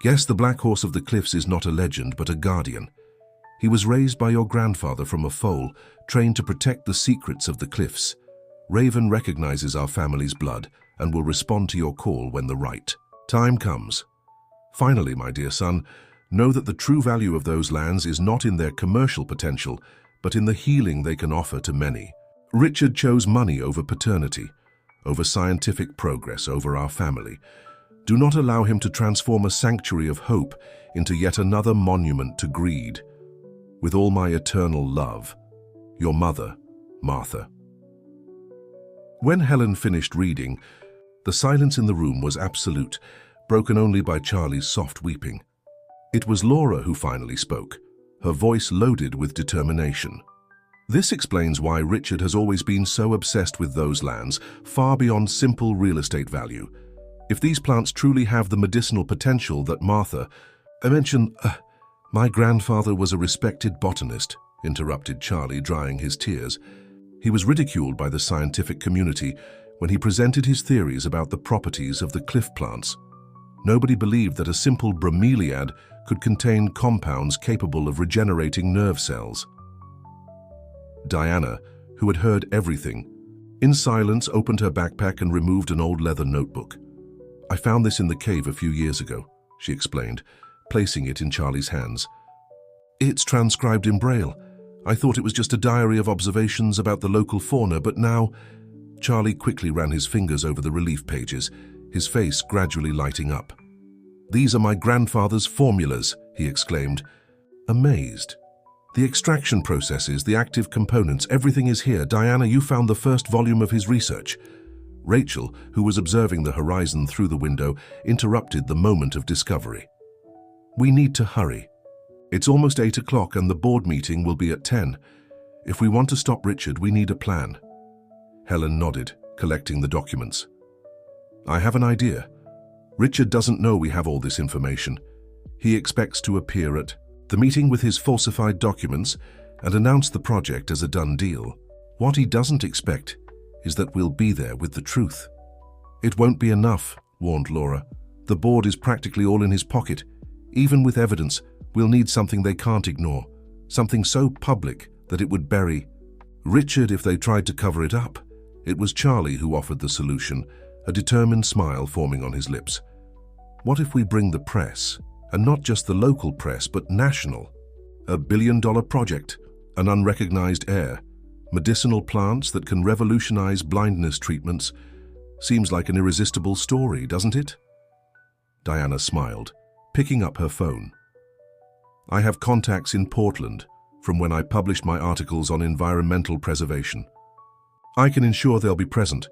Yes, the Black Horse of the Cliffs is not a legend, but a guardian. He was raised by your grandfather from a foal, trained to protect the secrets of the cliffs. Raven recognizes our family's blood and will respond to your call when the right time comes. Finally, my dear son, know that the true value of those lands is not in their commercial potential, but in the healing they can offer to many. Richard chose money over paternity, over scientific progress, over our family. Do not allow him to transform a sanctuary of hope into yet another monument to greed. With all my eternal love, your mother, Martha." When Helen finished reading, the silence in the room was absolute, broken only by Charlie's soft weeping. It was Laura who finally spoke, her voice loaded with determination. "This explains why Richard has always been so obsessed with those lands, far beyond simple real estate value. If these plants truly have the medicinal potential that Martha— I mentioned— My grandfather was a respected botanist," interrupted Charlie, drying his tears. "He was ridiculed by the scientific community when he presented his theories about the properties of the cliff plants. Nobody believed that a simple bromeliad could contain compounds capable of regenerating nerve cells." Diana, who had heard everything, in silence opened her backpack and removed an old leather notebook. "I found this in the cave a few years ago," she explained, placing it in Charlie's hands. "It's transcribed in Braille. I thought it was just a diary of observations about the local fauna, but now—" Charlie quickly ran his fingers over the relief pages, his face gradually lighting up. "These are my grandfather's formulas," he exclaimed, amazed. "The extraction processes, the active components, everything is here. Diana, you found the first volume of his research." Rachel, who was observing the horizon through the window, interrupted the moment of discovery. "We need to hurry. It's almost 8 o'clock and the board meeting will be at 10. If we want to stop Richard, we need a plan." Helen nodded, collecting the documents. "I have an idea. Richard doesn't know we have all this information. He expects to appear at the meeting with his falsified documents and announce the project as a done deal. What he doesn't expect is that we'll be there with the truth." "It won't be enough," warned Laura. "The board is practically all in his pocket. Even with evidence, we'll need something they can't ignore, something so public that it would bury Richard if they tried to cover it up." It was Charlie who offered the solution, a determined smile forming on his lips. "What if we bring the press, and not just the local press, but national? A billion-dollar project, an unrecognized heir, medicinal plants that can revolutionize blindness treatments. Seems like an irresistible story, doesn't it?" Diana smiled, picking up her phone. "I have contacts in Portland from when I published my articles on environmental preservation. I can ensure they'll be present.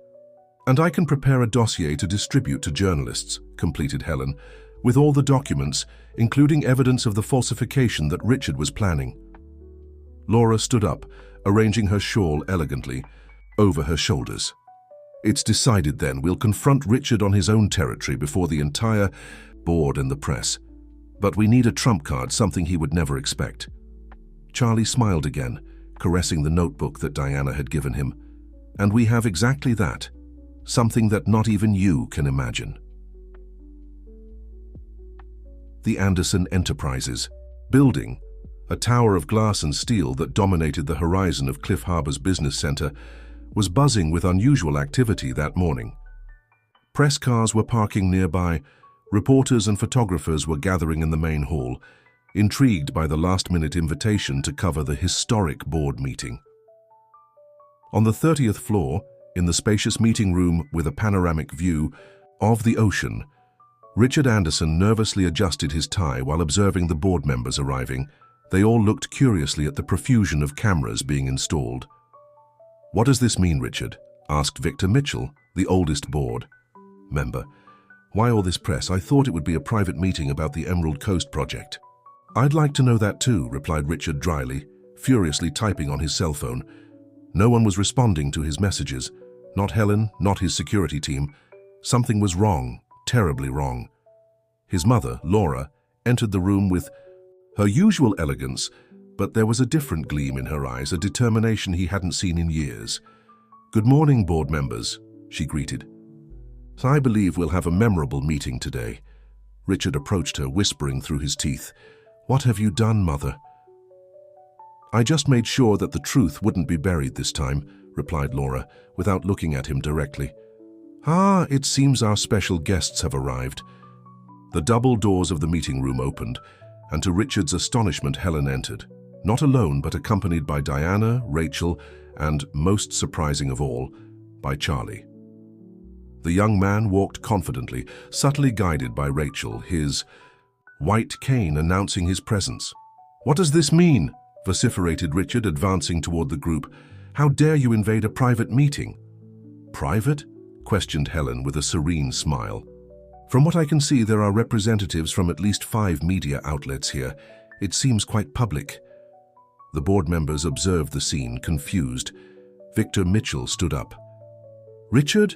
And I can prepare a dossier to distribute to journalists," completed Helen, "with all the documents, including evidence of the falsification that Richard was planning." Laura stood up, arranging her shawl elegantly over her shoulders. "It's decided then. We'll confront Richard on his own territory before the entire board and the press. But we need a trump card, something he would never expect." Charlie smiled again, caressing the notebook that Diana had given him. "And we have exactly that. Something that not even you can imagine." The Anderson Enterprises building, a tower of glass and steel that dominated the horizon of Cliff Harbor's business center, was buzzing with unusual activity that morning. Press cars were parking nearby, reporters and photographers were gathering in the main hall, intrigued by the last-minute invitation to cover the historic board meeting. On the 30th floor, in the spacious meeting room with a panoramic view of the ocean, Richard Anderson nervously adjusted his tie while observing the board members arriving. They all looked curiously at the profusion of cameras being installed. "What does this mean, Richard?" asked Victor Mitchell, the oldest board member. "Why all this press? I thought it would be a private meeting about the Emerald Coast project." "I'd like to know that too," replied Richard dryly, furiously typing on his cell phone. No one was responding to his messages. Not Helen, not his security team. Something was wrong, terribly wrong. His mother, Laura, entered the room with her usual elegance, but there was a different gleam in her eyes, a determination he hadn't seen in years. "Good morning, board members," she greeted. "I believe we'll have a memorable meeting today." Richard approached her, whispering through his teeth. "What have you done, Mother?" "I just made sure that the truth wouldn't be buried this time," replied Laura, without looking at him directly. "Ah, it seems our special guests have arrived." The double doors of the meeting room opened, and to Richard's astonishment, Helen entered. Not alone, but accompanied by Diana, Rachel, and, most surprising of all, by Charlie. The young man walked confidently, subtly guided by Rachel, his white cane announcing his presence. "What does this mean?" vociferated Richard, advancing toward the group. "How dare you invade a private meeting?" "Private?" questioned Helen with a serene smile. "From what I can see, there are representatives from at least 5 media outlets here. It seems quite public." The board members observed the scene, confused. Victor Mitchell stood up. "Richard?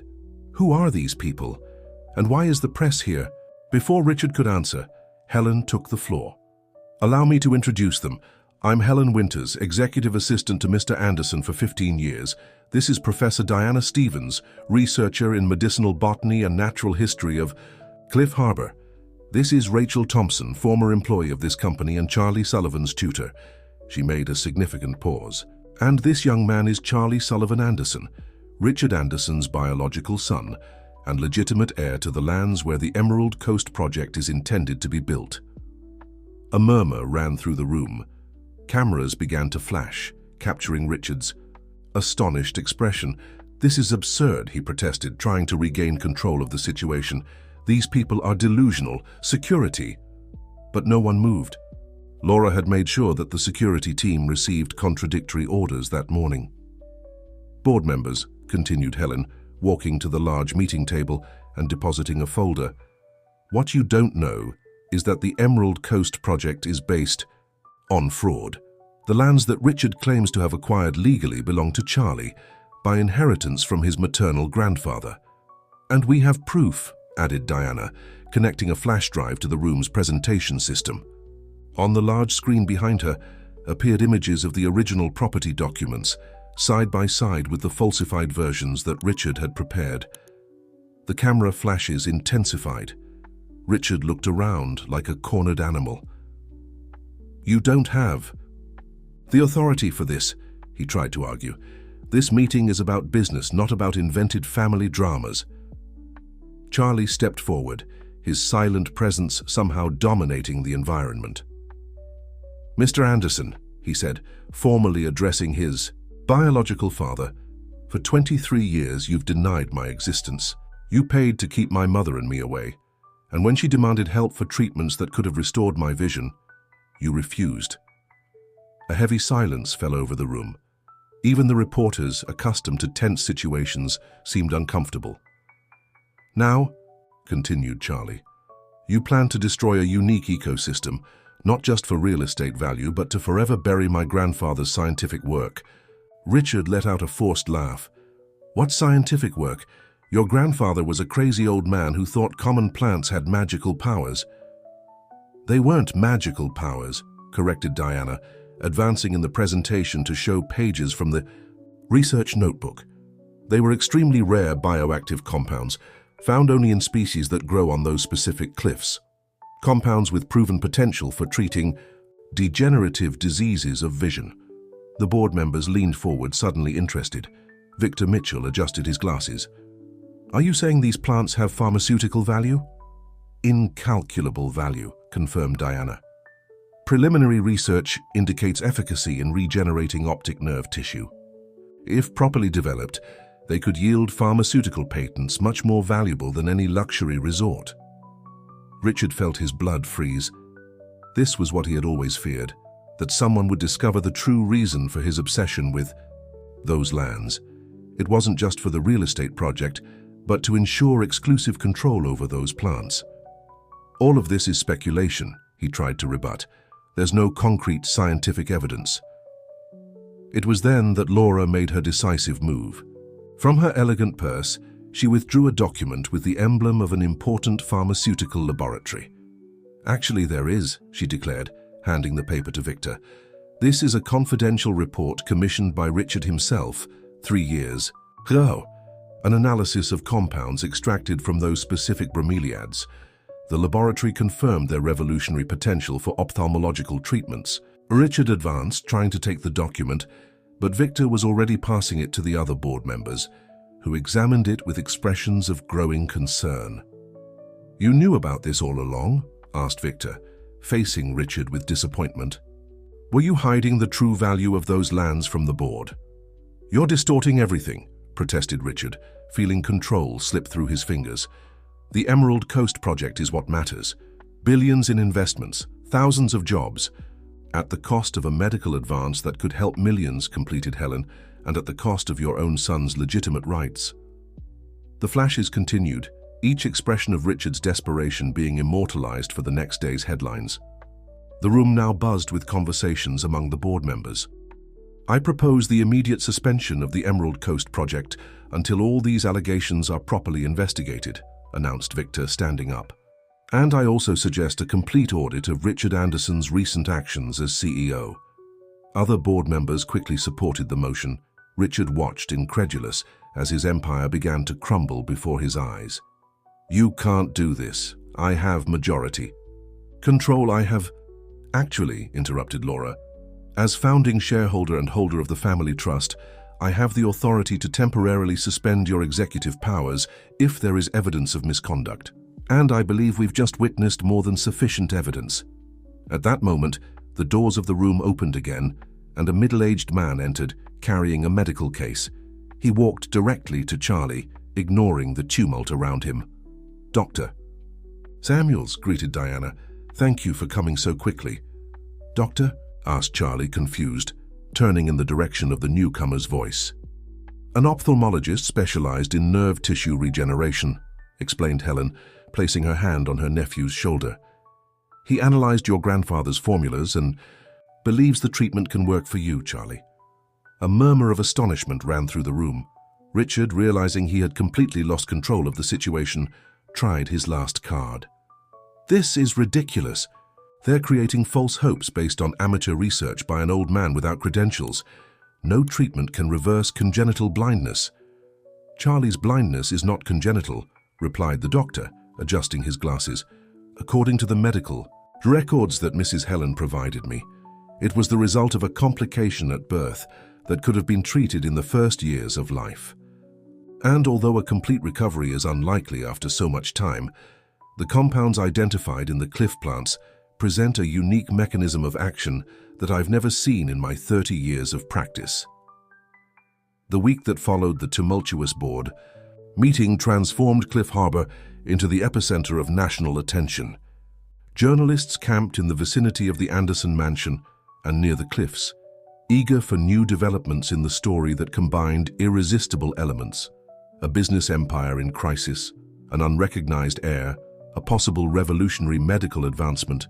Who are these people? And why is the press here?" Before Richard could answer, Helen took the floor. "Allow me to introduce them. I'm Helen Winters, Executive Assistant to Mr. Anderson for 15 years. This is Professor Diana Stevens, researcher in medicinal botany and natural history of Cliff Harbor. This is Rachel Thompson, former employee of this company and Charlie Sullivan's tutor." She made a significant pause. "And this young man is Charlie Sullivan Anderson, Richard Anderson's biological son, and legitimate heir to the lands where the Emerald Coast project is intended to be built." A murmur ran through the room. Cameras began to flash, capturing Richard's astonished expression. "This is absurd," he protested, trying to regain control of the situation. "These people are delusional. Security." But no one moved. Laura had made sure that the security team received contradictory orders that morning. "Board members," continued Helen, walking to the large meeting table and depositing a folder. "What you don't know is that the Emerald Coast project is based on fraud. The lands that Richard claims to have acquired legally belong to Charlie by inheritance from his maternal grandfather. And we have proof," added Diana, connecting a flash drive to the room's presentation system. On the large screen behind her appeared images of the original property documents, side by side with the falsified versions that Richard had prepared. The camera flashes intensified. Richard looked around like a cornered animal. "You don't have the authority for this," he tried to argue. "This meeting is about business, not about invented family dramas." Charlie stepped forward, his silent presence somehow dominating the environment. "Mr. Anderson," he said, formally addressing his biological father, "for 23 years you've denied my existence. You paid to keep my mother and me away, and when she demanded help for treatments that could have restored my vision, you refused." A heavy silence fell over the room. Even the reporters, accustomed to tense situations, seemed uncomfortable. "Now," continued Charlie, "you plan to destroy a unique ecosystem, not just for real estate value, but to forever bury my grandfather's scientific work." Richard let out a forced laugh. "What scientific work? Your grandfather was a crazy old man who thought common plants had magical powers." "They weren't magical powers," corrected Diana, advancing in the presentation to show pages from the research notebook. "They were extremely rare bioactive compounds, found only in species that grow on those specific cliffs. Compounds with proven potential for treating degenerative diseases of vision." The board members leaned forward, suddenly interested. Victor Mitchell adjusted his glasses. "Are you saying these plants have pharmaceutical value?" "Incalculable value," confirmed Diana. "Preliminary research indicates efficacy in regenerating optic nerve tissue. If properly developed, they could yield pharmaceutical patents much more valuable than any luxury resort." Richard felt his blood freeze. This was what he had always feared, that someone would discover the true reason for his obsession with those lands. It wasn't just for the real estate project, but to ensure exclusive control over those plants. "All of this is speculation," he tried to rebut. "There's no concrete scientific evidence." It was then that Laura made her decisive move. From her elegant purse, she withdrew a document with the emblem of an important pharmaceutical laboratory. "Actually, there is," she declared, handing the paper to Victor. "This is a confidential report commissioned by Richard himself, 3 years ago. An analysis of compounds extracted from those specific bromeliads. The laboratory confirmed their revolutionary potential for ophthalmological treatments." Richard advanced, trying to take the document, but Victor was already passing it to the other board members, who examined it with expressions of growing concern. "You knew about this all along?" asked Victor, facing Richard with disappointment. "Were you hiding the true value of those lands from the board?" "You're distorting everything," protested Richard, feeling control slip through his fingers. "The Emerald Coast project is what matters. Billions in investments, thousands of jobs. At the cost of a medical advance that could help millions," completed Helen, "and at the cost of your own son's legitimate rights." The flashes continued, each expression of Richard's desperation being immortalized for the next day's headlines. The room now buzzed with conversations among the board members. "I propose the immediate suspension of the Emerald Coast project until all these allegations are properly investigated," announced Victor, standing up. "And I also suggest a complete audit of Richard Anderson's recent actions as CEO." Other board members quickly supported the motion. Richard watched, incredulous, as his empire began to crumble before his eyes. "You can't do this. I have majority control. I have—" "Actually," interrupted Laura, "as founding shareholder and holder of the family trust, I have the authority to temporarily suspend your executive powers if there is evidence of misconduct. And I believe we've just witnessed more than sufficient evidence." At that moment, the doors of the room opened again, and a middle-aged man entered, carrying a medical case. He walked directly to Charlie, ignoring the tumult around him. "Doctor." "Samuels," greeted Diana. "Thank you for coming so quickly." "Doctor?" asked Charlie, confused, turning in the direction of the newcomer's voice. "An ophthalmologist specialized in nerve tissue regeneration," explained Helen, placing her hand on her nephew's shoulder. "He analyzed your grandfather's formulas and believes the treatment can work for you, Charlie." A murmur of astonishment ran through the room. Richard, realizing he had completely lost control of the situation, tried his last card. "This is ridiculous. They're creating false hopes based on amateur research by an old man without credentials. No treatment can reverse congenital blindness." "Charlie's blindness is not congenital," replied the doctor, adjusting his glasses. "According to the medical records that Mrs. Helen provided me, it was the result of a complication at birth that could have been treated in the first years of life. And although a complete recovery is unlikely after so much time, the compounds identified in the cliff plants present a unique mechanism of action that I've never seen in my 30 years of practice." The week that followed the tumultuous board meeting transformed Cliff Harbor into the epicenter of national attention. Journalists camped in the vicinity of the Anderson mansion and near the cliffs, eager for new developments in the story that combined irresistible elements: a business empire in crisis, an unrecognized heir, a possible revolutionary medical advancement,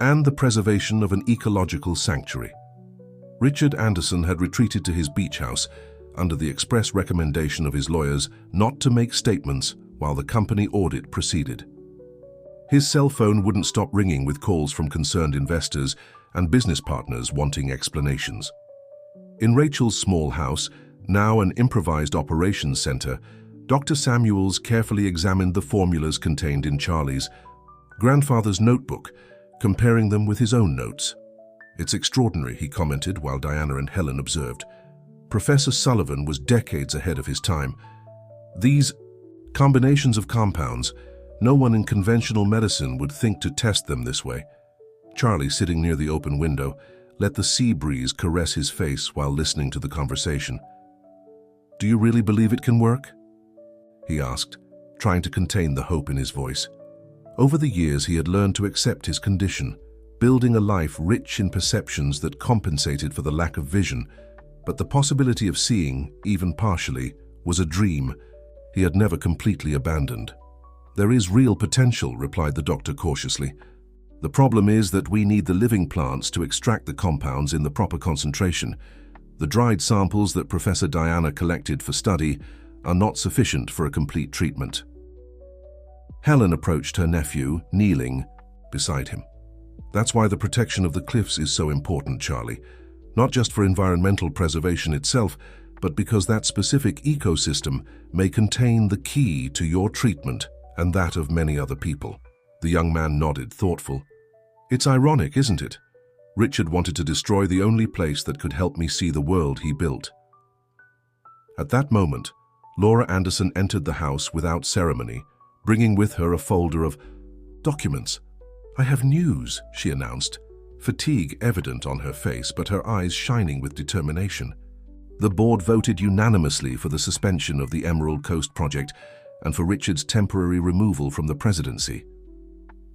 and the preservation of an ecological sanctuary. Richard Anderson had retreated to his beach house under the express recommendation of his lawyers not to make statements while the company audit proceeded. His cell phone wouldn't stop ringing with calls from concerned investors and business partners wanting explanations. In Rachel's small house, now an improvised operations center, Dr. Samuels carefully examined the formulas contained in Charlie's grandfather's notebook, comparing them with his own notes. "It's extraordinary," he commented while Diana and Helen observed. "Professor Sullivan was decades ahead of his time. These combinations of compounds, no one in conventional medicine would think to test them this way." Charlie, sitting near the open window, let the sea breeze caress his face while listening to the conversation. "Do you really believe it can work?" he asked, trying to contain the hope in his voice. Over the years, he had learned to accept his condition, building a life rich in perceptions that compensated for the lack of vision. But the possibility of seeing, even partially, was a dream he had never completely abandoned. "There is real potential," replied the doctor cautiously. "The problem is that we need the living plants to extract the compounds in the proper concentration. The dried samples that Professor Diana collected for study are not sufficient for a complete treatment." Helen approached her nephew, kneeling beside him. "That's why the protection of the cliffs is so important, Charlie. Not just for environmental preservation itself, but because that specific ecosystem may contain the key to your treatment and that of many other people." The young man nodded, thoughtful. "It's ironic, isn't it? Richard wanted to destroy the only place that could help me see the world he built." At that moment, Laura Anderson entered the house without ceremony, bringing with her a folder of documents. "I have news," she announced, fatigue evident on her face but her eyes shining with determination. The board voted unanimously for the suspension of the Emerald Coast project and for Richard's temporary removal from the presidency.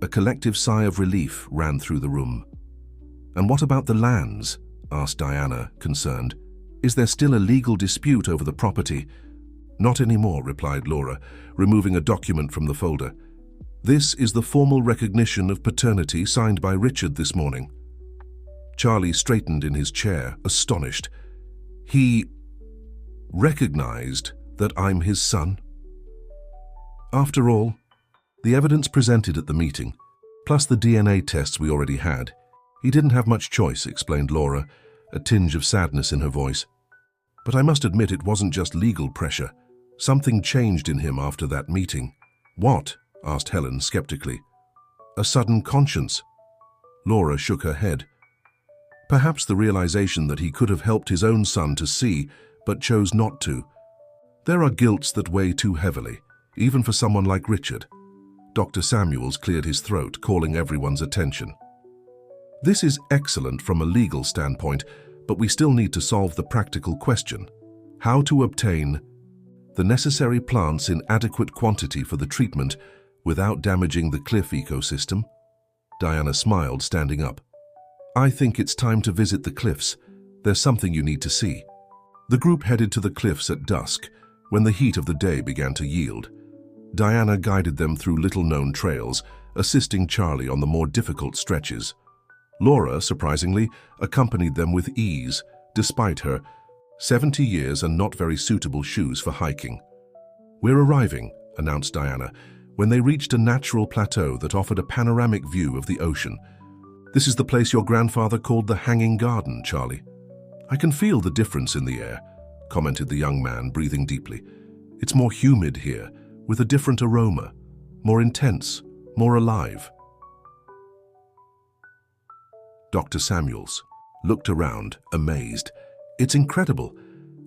A collective sigh of relief ran through the room. "And what about the lands?" asked Diana, concerned. "Is there still a legal dispute over the property?" "Not anymore," replied Laura, removing a document from the folder. "This is the formal recognition of paternity signed by Richard this morning." Charlie straightened in his chair, astonished. "He recognized that I'm his son?" "After all, the evidence presented at the meeting, plus the DNA tests we already had, he didn't have much choice," explained Laura, a tinge of sadness in her voice. "But I must admit it wasn't just legal pressure. Something changed in him after that meeting." "What?" asked Helen skeptically. "A sudden conscience." Laura shook her head. "Perhaps the realization that he could have helped his own son to see, but chose not to. There are guilts that weigh too heavily, even for someone like Richard." Dr. Samuels cleared his throat, calling everyone's attention. "This is excellent from a legal standpoint, but we still need to solve the practical question. How to obtain the necessary plants in adequate quantity for the treatment without damaging the cliff ecosystem? Diana smiled, standing up. I think it's time to visit the cliffs. There's something you need to see. The group headed to the cliffs at dusk, when the heat of the day began to yield. Diana guided them through little-known trails, assisting Charlie on the more difficult stretches. Laura, surprisingly, accompanied them with ease, despite her 70 years and not very suitable shoes for hiking. We're arriving, announced Diana, when they reached a natural plateau that offered a panoramic view of the ocean. This is the place your grandfather called the Hanging Garden, Charlie. I can feel the difference in the air, commented the young man, breathing deeply. It's more humid here, with a different aroma, more intense, more alive. Dr. Samuels looked around, amazed. It's incredible.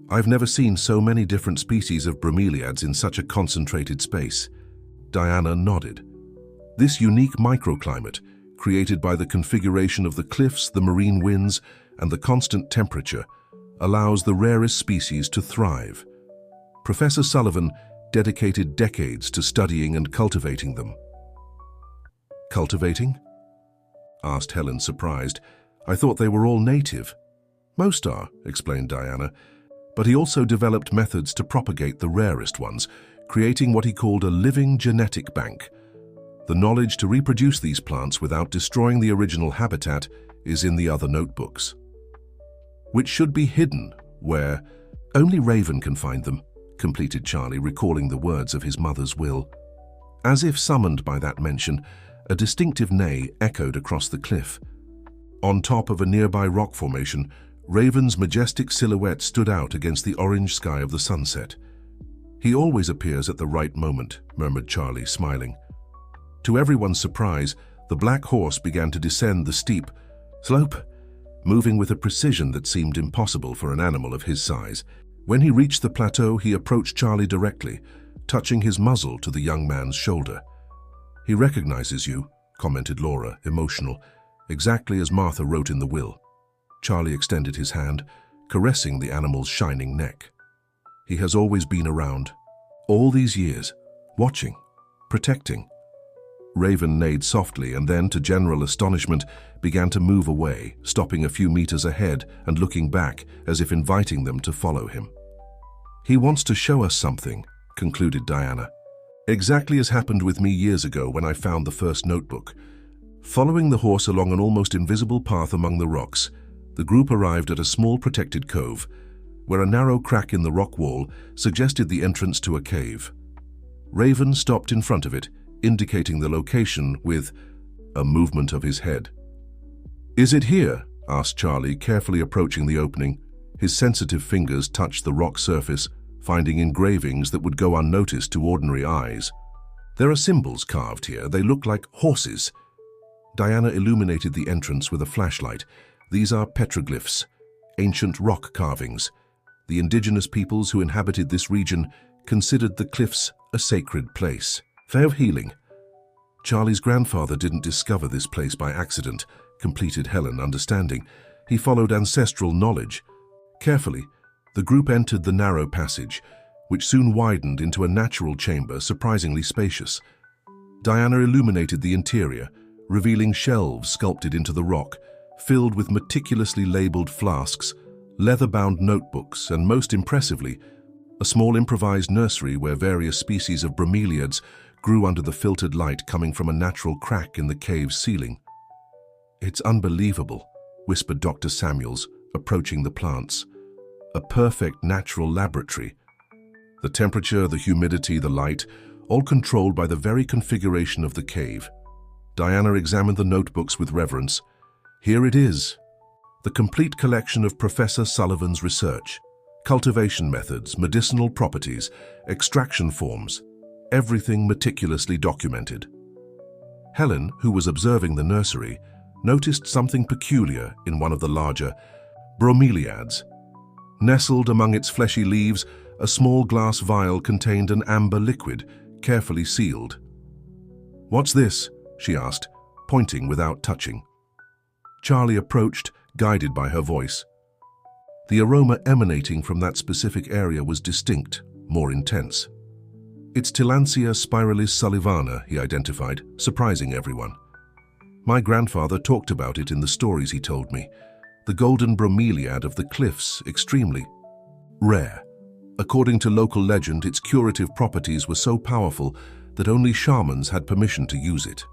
I've never seen so many different species of bromeliads in such a concentrated space. Diana nodded. This unique microclimate, created by the configuration of the cliffs, the marine winds, and the constant temperature, allows the rarest species to thrive. Professor Sullivan dedicated decades to studying and cultivating them. Cultivating? Asked Helen, surprised. I thought they were all native. Most are, explained Diana, but he also developed methods to propagate the rarest ones, creating what he called a living genetic bank. The knowledge to reproduce these plants without destroying the original habitat is in the other notebooks, which should be hidden where only Raven can find them, completed Charlie, recalling the words of his mother's will. As if summoned by that mention, a distinctive neigh echoed across the cliff. On top of a nearby rock formation, Raven's majestic silhouette stood out against the orange sky of the sunset. He always appears at the right moment, murmured Charlie, smiling. To everyone's surprise, the black horse began to descend the steep slope, moving with a precision that seemed impossible for an animal of his size. When he reached the plateau, he approached Charlie directly, touching his muzzle to the young man's shoulder. He recognizes you, commented Laura, emotional, exactly as Martha wrote in the will. Charlie extended his hand, caressing the animal's shining neck. He has always been around, all these years, watching, protecting. Raven neighed softly and then, to general astonishment, began to move away, stopping a few meters ahead and looking back as if inviting them to follow him. He wants to show us something, concluded Diana. Exactly as happened with me years ago when I found the first notebook. Following the horse along an almost invisible path among the rocks, the group arrived at a small protected cove, where a narrow crack in the rock wall suggested the entrance to a cave. Raven stopped in front of it, indicating the location with a movement of his head. Is it here? Asked Charlie, carefully approaching the opening. His sensitive fingers touched the rock surface, finding engravings that would go unnoticed to ordinary eyes. There are symbols carved here. They look like horses. Diana illuminated the entrance with a flashlight. These are petroglyphs, ancient rock carvings. The indigenous peoples who inhabited this region considered the cliffs a sacred place. They of healing. Charlie's grandfather didn't discover this place by accident, completed Helen, understanding. He followed ancestral knowledge. Carefully, the group entered the narrow passage, which soon widened into a natural chamber surprisingly spacious. Diana illuminated the interior, revealing shelves sculpted into the rock, filled with meticulously labeled flasks, leather-bound notebooks, and most impressively, a small improvised nursery where various species of bromeliads grew under the filtered light coming from a natural crack in the cave's ceiling. It's unbelievable, whispered Dr. Samuels, approaching the plants. A perfect natural laboratory. The temperature, the humidity, the light, all controlled by the very configuration of the cave. Diana examined the notebooks with reverence. Here it is, the complete collection of Professor Sullivan's research. Cultivation methods, medicinal properties, extraction forms, everything meticulously documented. Helen, who was observing the nursery, noticed something peculiar in one of the larger bromeliads. Nestled among its fleshy leaves, a small glass vial contained an amber liquid, carefully sealed. "What's this?" she asked, pointing without touching. Charlie approached, guided by her voice. The aroma emanating from that specific area was distinct, more intense. It's Tillandsia spiralis sullivana, he identified, surprising everyone. My grandfather talked about it in the stories he told me. The golden bromeliad of the cliffs, extremely rare. According to local legend, its curative properties were so powerful that only shamans had permission to use it.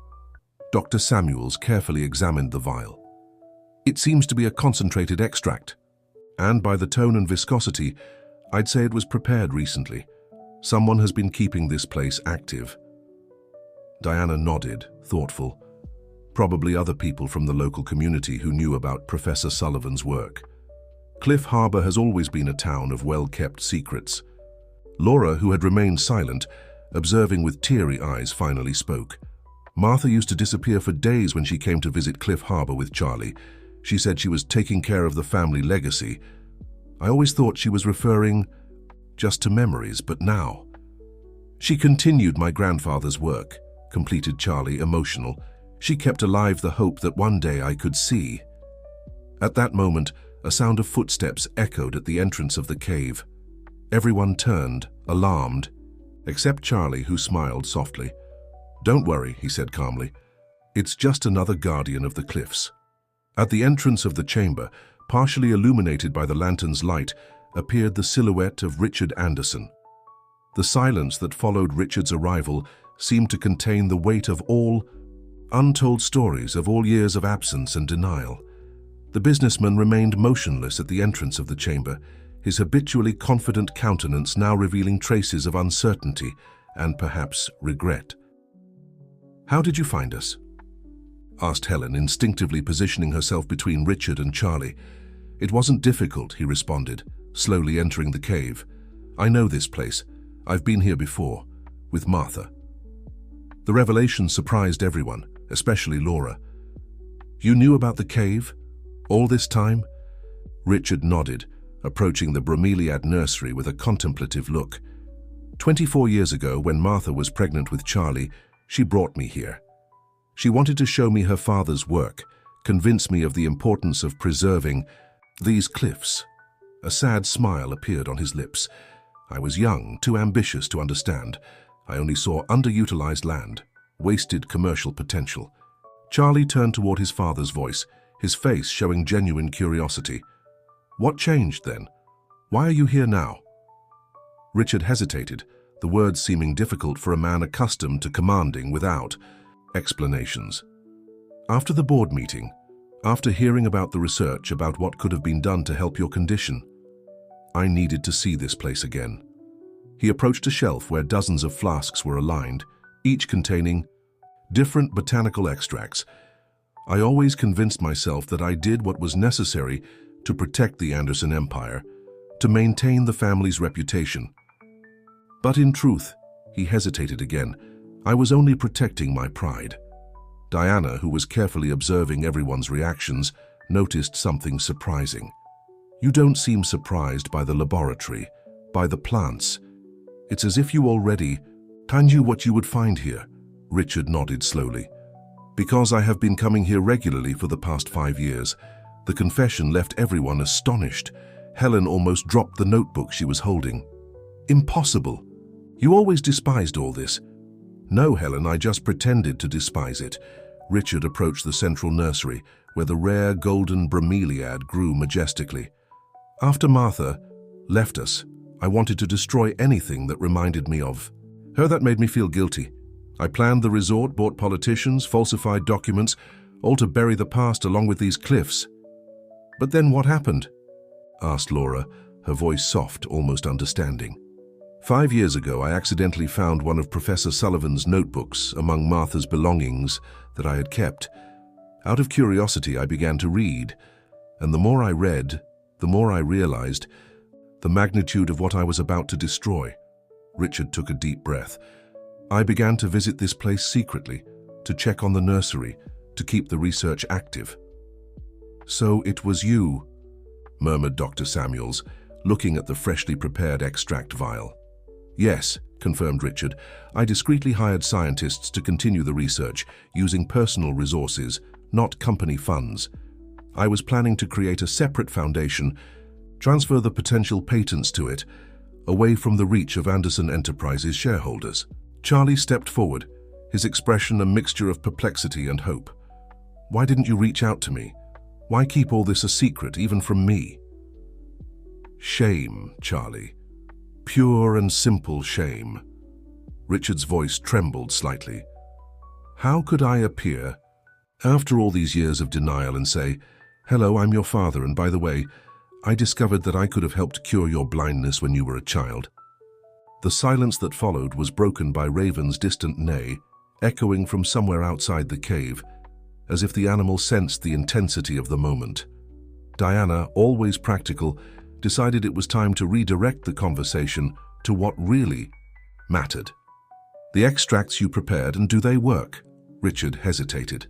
Dr. Samuels carefully examined the vial. It seems to be a concentrated extract, and by the tone and viscosity, I'd say it was prepared recently. Someone has been keeping this place active. Diana nodded, thoughtful. Probably other people from the local community who knew about Professor Sullivan's work. Cliff Harbor has always been a town of well-kept secrets. Laura, who had remained silent, observing with teary eyes, finally spoke. Martha used to disappear for days when she came to visit Cliff Harbor with Charlie. She said she was taking care of the family legacy. I always thought she was referring just to memories, but now. She continued my grandfather's work, completed Charlie, emotional. She kept alive the hope that one day I could see. At that moment, a sound of footsteps echoed at the entrance of the cave. Everyone turned, alarmed, except Charlie, who smiled softly. "Don't worry," he said calmly. "It's just another guardian of the cliffs." At the entrance of the chamber, partially illuminated by the lantern's light, appeared the silhouette of Richard Anderson. The silence that followed Richard's arrival seemed to contain the weight of all untold stories of all years of absence and denial. The businessman remained motionless at the entrance of the chamber, his habitually confident countenance now revealing traces of uncertainty and perhaps regret. "How did you find us?" asked Helen, instinctively positioning herself between Richard and Charlie. "It wasn't difficult," he responded, slowly entering the cave. "I know this place. I've been here before, with Martha." The revelation surprised everyone, especially Laura. "You knew about the cave? All this time?" Richard nodded, approaching the bromeliad nursery with a contemplative look. 24 years ago, when Martha was pregnant with Charlie, she brought me here. She wanted to show me her father's work, convince me of the importance of preserving these cliffs. A sad smile appeared on his lips. I was young, too ambitious to understand. I only saw underutilized land, wasted commercial potential. Charlie turned toward his father's voice, his face showing genuine curiosity. "What changed then? Why are you here now?" Richard hesitated, the words seeming difficult for a man accustomed to commanding without explanations. "After the board meeting, after hearing about the research about what could have been done to help your condition, I needed to see this place again." He approached a shelf where dozens of flasks were aligned, each containing different botanical extracts. I always convinced myself that I did what was necessary to protect the Anderson Empire, to maintain the family's reputation. But in truth, he hesitated again, I was only protecting my pride. Diana, who was carefully observing everyone's reactions, noticed something surprising. "You don't seem surprised by the laboratory, by the plants. It's as if you already knew what you would find here." Richard nodded slowly. "Because I have been coming here regularly for the past 5 years." The confession left everyone astonished. Helen almost dropped the notebook she was holding. "Impossible. You always despised all this." "No, Helen, I just pretended to despise it." Richard approached the central nursery, where the rare golden bromeliad grew majestically. "After Martha left us, I wanted to destroy anything that reminded me of her. That made me feel guilty. I planned the resort, bought politicians, falsified documents, all to bury the past along with these cliffs." "But then what happened?" asked Laura, her voice soft, almost understanding. 5 years ago, I accidentally found one of Professor Sullivan's notebooks among Martha's belongings that I had kept. Out of curiosity, I began to read, and the more I read, the more I realized the magnitude of what I was about to destroy. Richard took a deep breath. "I began to visit this place secretly, to check on the nursery, to keep the research active." "So it was you," murmured Dr. Samuels, looking at the freshly prepared extract vial. "Yes," confirmed Richard. "I discreetly hired scientists to continue the research, using personal resources, not company funds. I was planning to create a separate foundation Transfer the potential patents to it, away from the reach of Anderson Enterprises shareholders. Charlie stepped forward, his expression a mixture of perplexity and hope. Why didn't you reach out to me? Why keep all this a secret, even from me? Shame, Charlie. Pure and simple shame. Richard's voice trembled slightly. How could I appear, after all these years of denial, and say, "Hello, I'm your father, and by the way, I discovered that I could have helped cure your blindness when you were a child"? The silence that followed was broken by Raven's distant neigh, echoing from somewhere outside the cave, as if the animal sensed the intensity of the moment. Diana, always practical, decided it was time to redirect the conversation to what really mattered. The extracts you prepared, and do they work? Richard hesitated.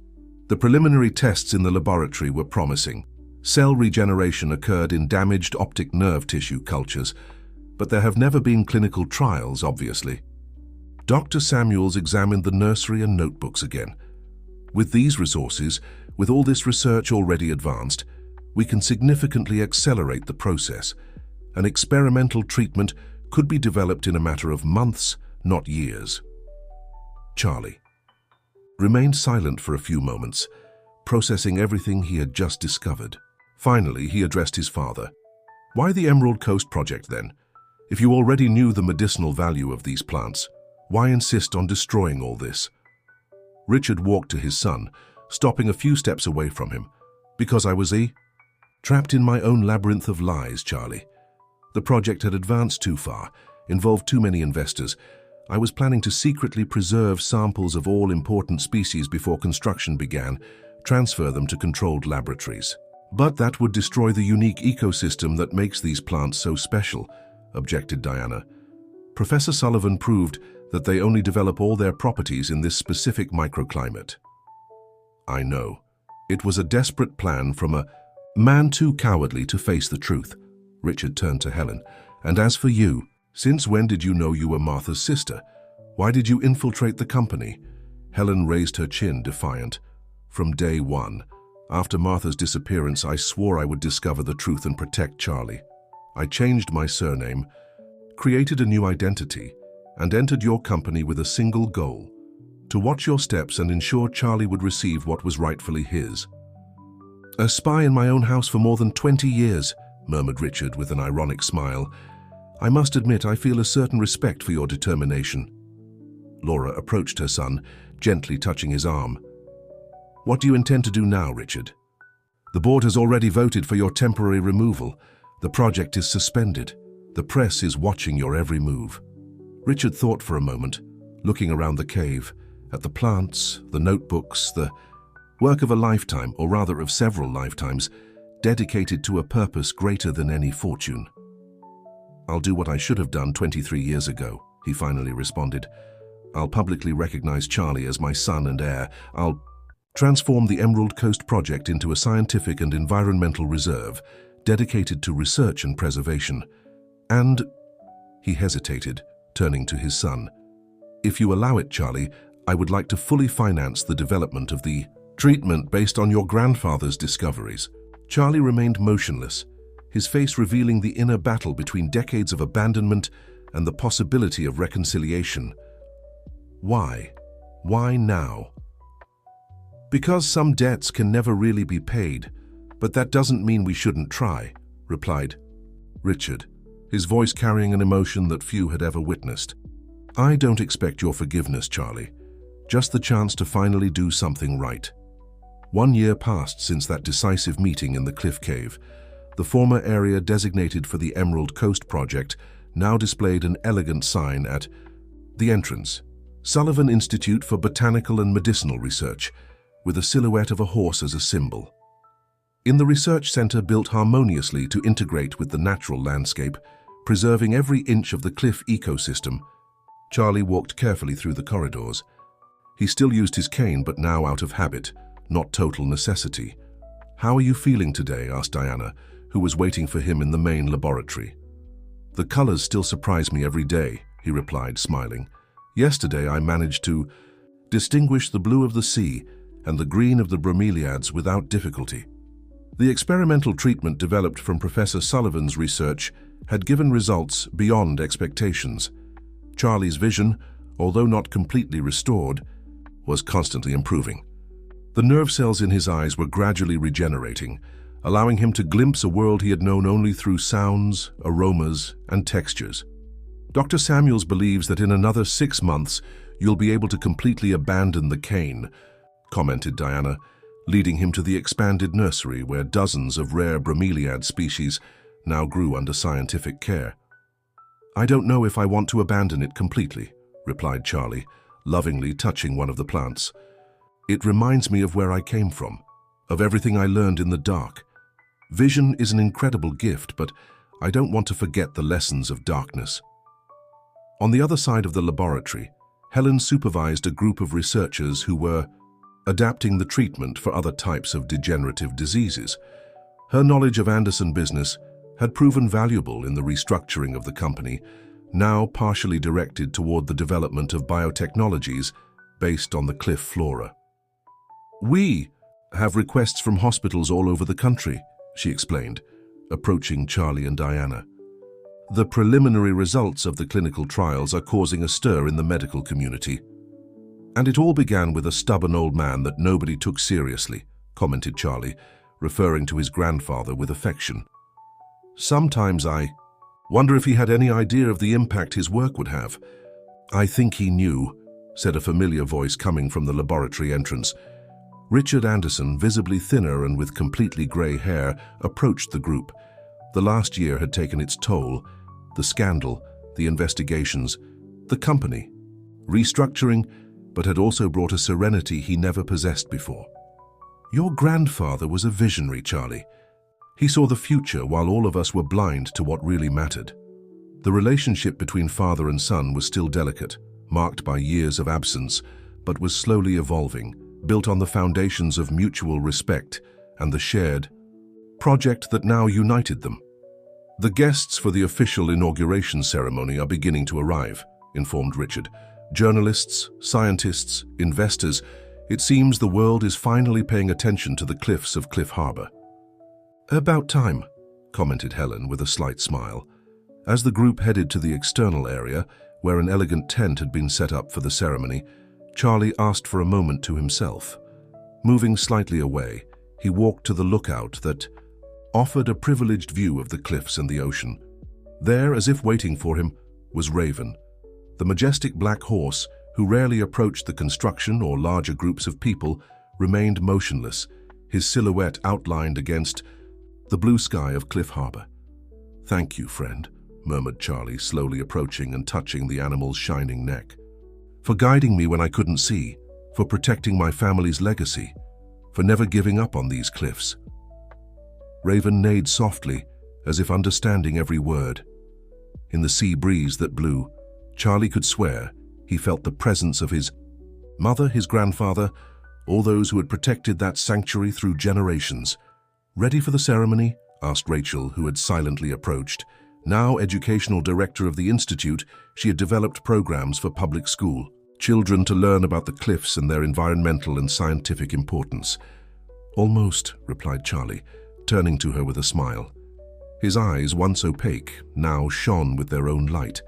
The preliminary tests in the laboratory were promising. Cell regeneration occurred in damaged optic nerve tissue cultures, but there have never been clinical trials, obviously. Dr. Samuels examined the nursery and notebooks again. With these resources, with all this research already advanced, we can significantly accelerate the process. An experimental treatment could be developed in a matter of months, not years. Charlie remained silent for a few moments, processing everything he had just discovered. Finally, he addressed his father. Why the Emerald Coast Project, then? If you already knew the medicinal value of these plants, why insist on destroying all this? Richard walked to his son, stopping a few steps away from him. Because I was trapped in my own labyrinth of lies, Charlie. The project had advanced too far, involved too many investors. I was planning to secretly preserve samples of all important species before construction began, transfer them to controlled laboratories. But that would destroy the unique ecosystem that makes these plants so special, objected Diana. Professor Sullivan proved that they only develop all their properties in this specific microclimate. I know. It was a desperate plan from a man too cowardly to face the truth. Richard turned to Helen. And as for you, since when did you know you were Martha's sister? Why did you infiltrate the company? Helen raised her chin, defiant. From day one. After Martha's disappearance, I swore I would discover the truth and protect Charlie. I changed my surname, created a new identity, and entered your company with a single goal: to watch your steps and ensure Charlie would receive what was rightfully his. A spy in my own house for more than 20 years, murmured Richard with an ironic smile. I must admit I feel a certain respect for your determination. Laura approached her son, gently touching his arm. What do you intend to do now, Richard? The board has already voted for your temporary removal. The project is suspended. The press is watching your every move. Richard thought for a moment, looking around the cave, at the plants, the notebooks, the work of a lifetime, or rather of several lifetimes, dedicated to a purpose greater than any fortune. I'll do what I should have done 23 years ago, he finally responded. I'll publicly recognize Charlie as my son and heir. I'll transform the Emerald Coast Project into a scientific and environmental reserve dedicated to research and preservation. And, he hesitated, turning to his son, if you allow it, Charlie, I would like to fully finance the development of the treatment based on your grandfather's discoveries. Charlie remained motionless, his face revealing the inner battle between decades of abandonment and the possibility of reconciliation. Why? Why now? Because some debts can never really be paid, but that doesn't mean we shouldn't try, replied Richard, his voice carrying an emotion that few had ever witnessed. I don't expect your forgiveness, Charlie, just the chance to finally do something right. 1 year passed since that decisive meeting in the cliff cave. The former area designated for the Emerald Coast Project now displayed an elegant sign at the entrance, Sullivan Institute for Botanical and Medicinal Research, with a silhouette of a horse as a symbol. In the research center built harmoniously to integrate with the natural landscape, preserving every inch of the cliff ecosystem, Charlie walked carefully through the corridors. He still used his cane, but now out of habit, not total necessity. How are you feeling today? Asked Diana, who was waiting for him in the main laboratory. The colors still surprise me every day, he replied, smiling. Yesterday I managed to distinguish the blue of the sea and the green of the bromeliads without difficulty. The experimental treatment developed from Professor Sullivan's research had given results beyond expectations. Charlie's vision, although not completely restored, was constantly improving. The nerve cells in his eyes were gradually regenerating, allowing him to glimpse a world he had known only through sounds, aromas, and textures. Dr. Samuels believes that in another 6 months, you'll be able to completely abandon the cane, commented Diana, leading him to the expanded nursery where dozens of rare bromeliad species now grew under scientific care. I don't know if I want to abandon it completely, replied Charlie, lovingly touching one of the plants. It reminds me of where I came from, of everything I learned in the dark. Vision is an incredible gift, but I don't want to forget the lessons of darkness. On the other side of the laboratory, Helen supervised a group of researchers who were adapting the treatment for other types of degenerative diseases. Her knowledge of Anderson business had proven valuable in the restructuring of the company, now partially directed toward the development of biotechnologies based on the cliff flora. We have requests from hospitals all over the country, she explained, approaching Charlie and Diana. The preliminary results of the clinical trials are causing a stir in the medical community. And it all began with a stubborn old man that nobody took seriously, commented Charlie, referring to his grandfather with affection. Sometimes I wonder if he had any idea of the impact his work would have. I think he knew, said a familiar voice coming from the laboratory entrance. Richard Anderson, visibly thinner and with completely grey hair, approached the group. The last year had taken its toll. The scandal, the investigations, the company. Restructuring, but had also brought a serenity he never possessed before. Your grandfather was a visionary, Charlie. He saw the future while all of us were blind to what really mattered. The relationship between father and son was still delicate, marked by years of absence, but was slowly evolving, built on the foundations of mutual respect and the shared project that now united them. The guests for the official inauguration ceremony are beginning to arrive, informed Richard. Journalists, scientists, investors. It seems the world is finally paying attention to the cliffs of Cliff Harbor. About time, commented Helen with a slight smile. As the group headed to the external area, where an elegant tent had been set up for the ceremony, Charlie asked for a moment to himself. Moving slightly away, he walked to the lookout that offered a privileged view of the cliffs and the ocean. There, as if waiting for him, was Raven, the majestic black horse who rarely approached the construction or larger groups of people, remained motionless, his silhouette outlined against the blue sky of Cliff Harbor. Thank you, friend, murmured Charlie, slowly approaching and touching the animal's shining neck. For guiding me when I couldn't see, for protecting my family's legacy, for never giving up on these cliffs. Raven neighed softly, as if understanding every word. In the sea breeze that blew, Charlie could swear he felt the presence of his mother, his grandfather, all those who had protected that sanctuary through generations. Ready for the ceremony? Asked Rachel, who had silently approached. Now educational director of the institute, she had developed programs for public school children to learn about the cliffs and their environmental and scientific importance. Almost, replied Charlie, turning to her with a smile. His eyes, once opaque, now shone with their own light.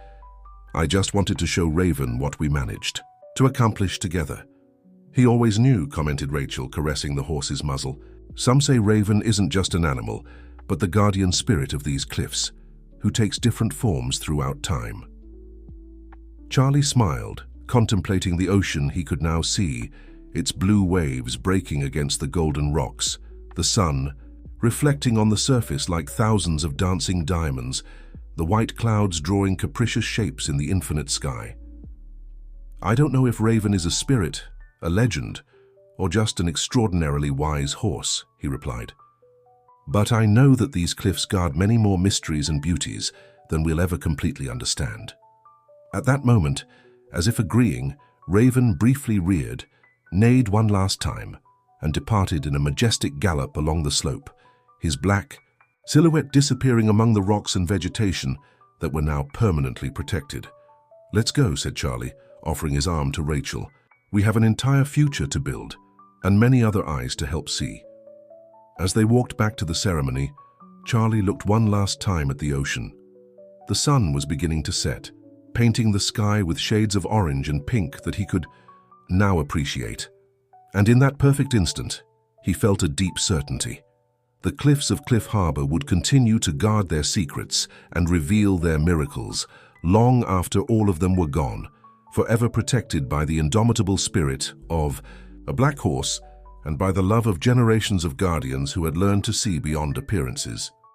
I just wanted to show Raven what we managed to accomplish together. He always knew, commented Rachel, caressing the horse's muzzle. Some say Raven isn't just an animal, but the guardian spirit of these cliffs, who takes different forms throughout time. Charlie smiled, contemplating the ocean he could now see, its blue waves breaking against the golden rocks, the sun reflecting on the surface like thousands of dancing diamonds, the white clouds drawing capricious shapes in the infinite sky. I don't know if Raven is a spirit, a legend, or just an extraordinarily wise horse, he replied. But I know that these cliffs guard many more mysteries and beauties than we'll ever completely understand. At that moment, as if agreeing, Raven briefly reared, neighed one last time, and departed in a majestic gallop along the slope, his black silhouette disappearing among the rocks and vegetation that were now permanently protected. Let's go, said Charlie, offering his arm to Rachel. We have an entire future to build, and many other eyes to help see. As they walked back to the ceremony, Charlie looked one last time at the ocean. The sun was beginning to set, painting the sky with shades of orange and pink that he could now appreciate. And in that perfect instant, he felt a deep certainty. The cliffs of Cliff Harbor would continue to guard their secrets and reveal their miracles, long after all of them were gone, forever protected by the indomitable spirit of a black horse and by the love of generations of guardians who had learned to see beyond appearances.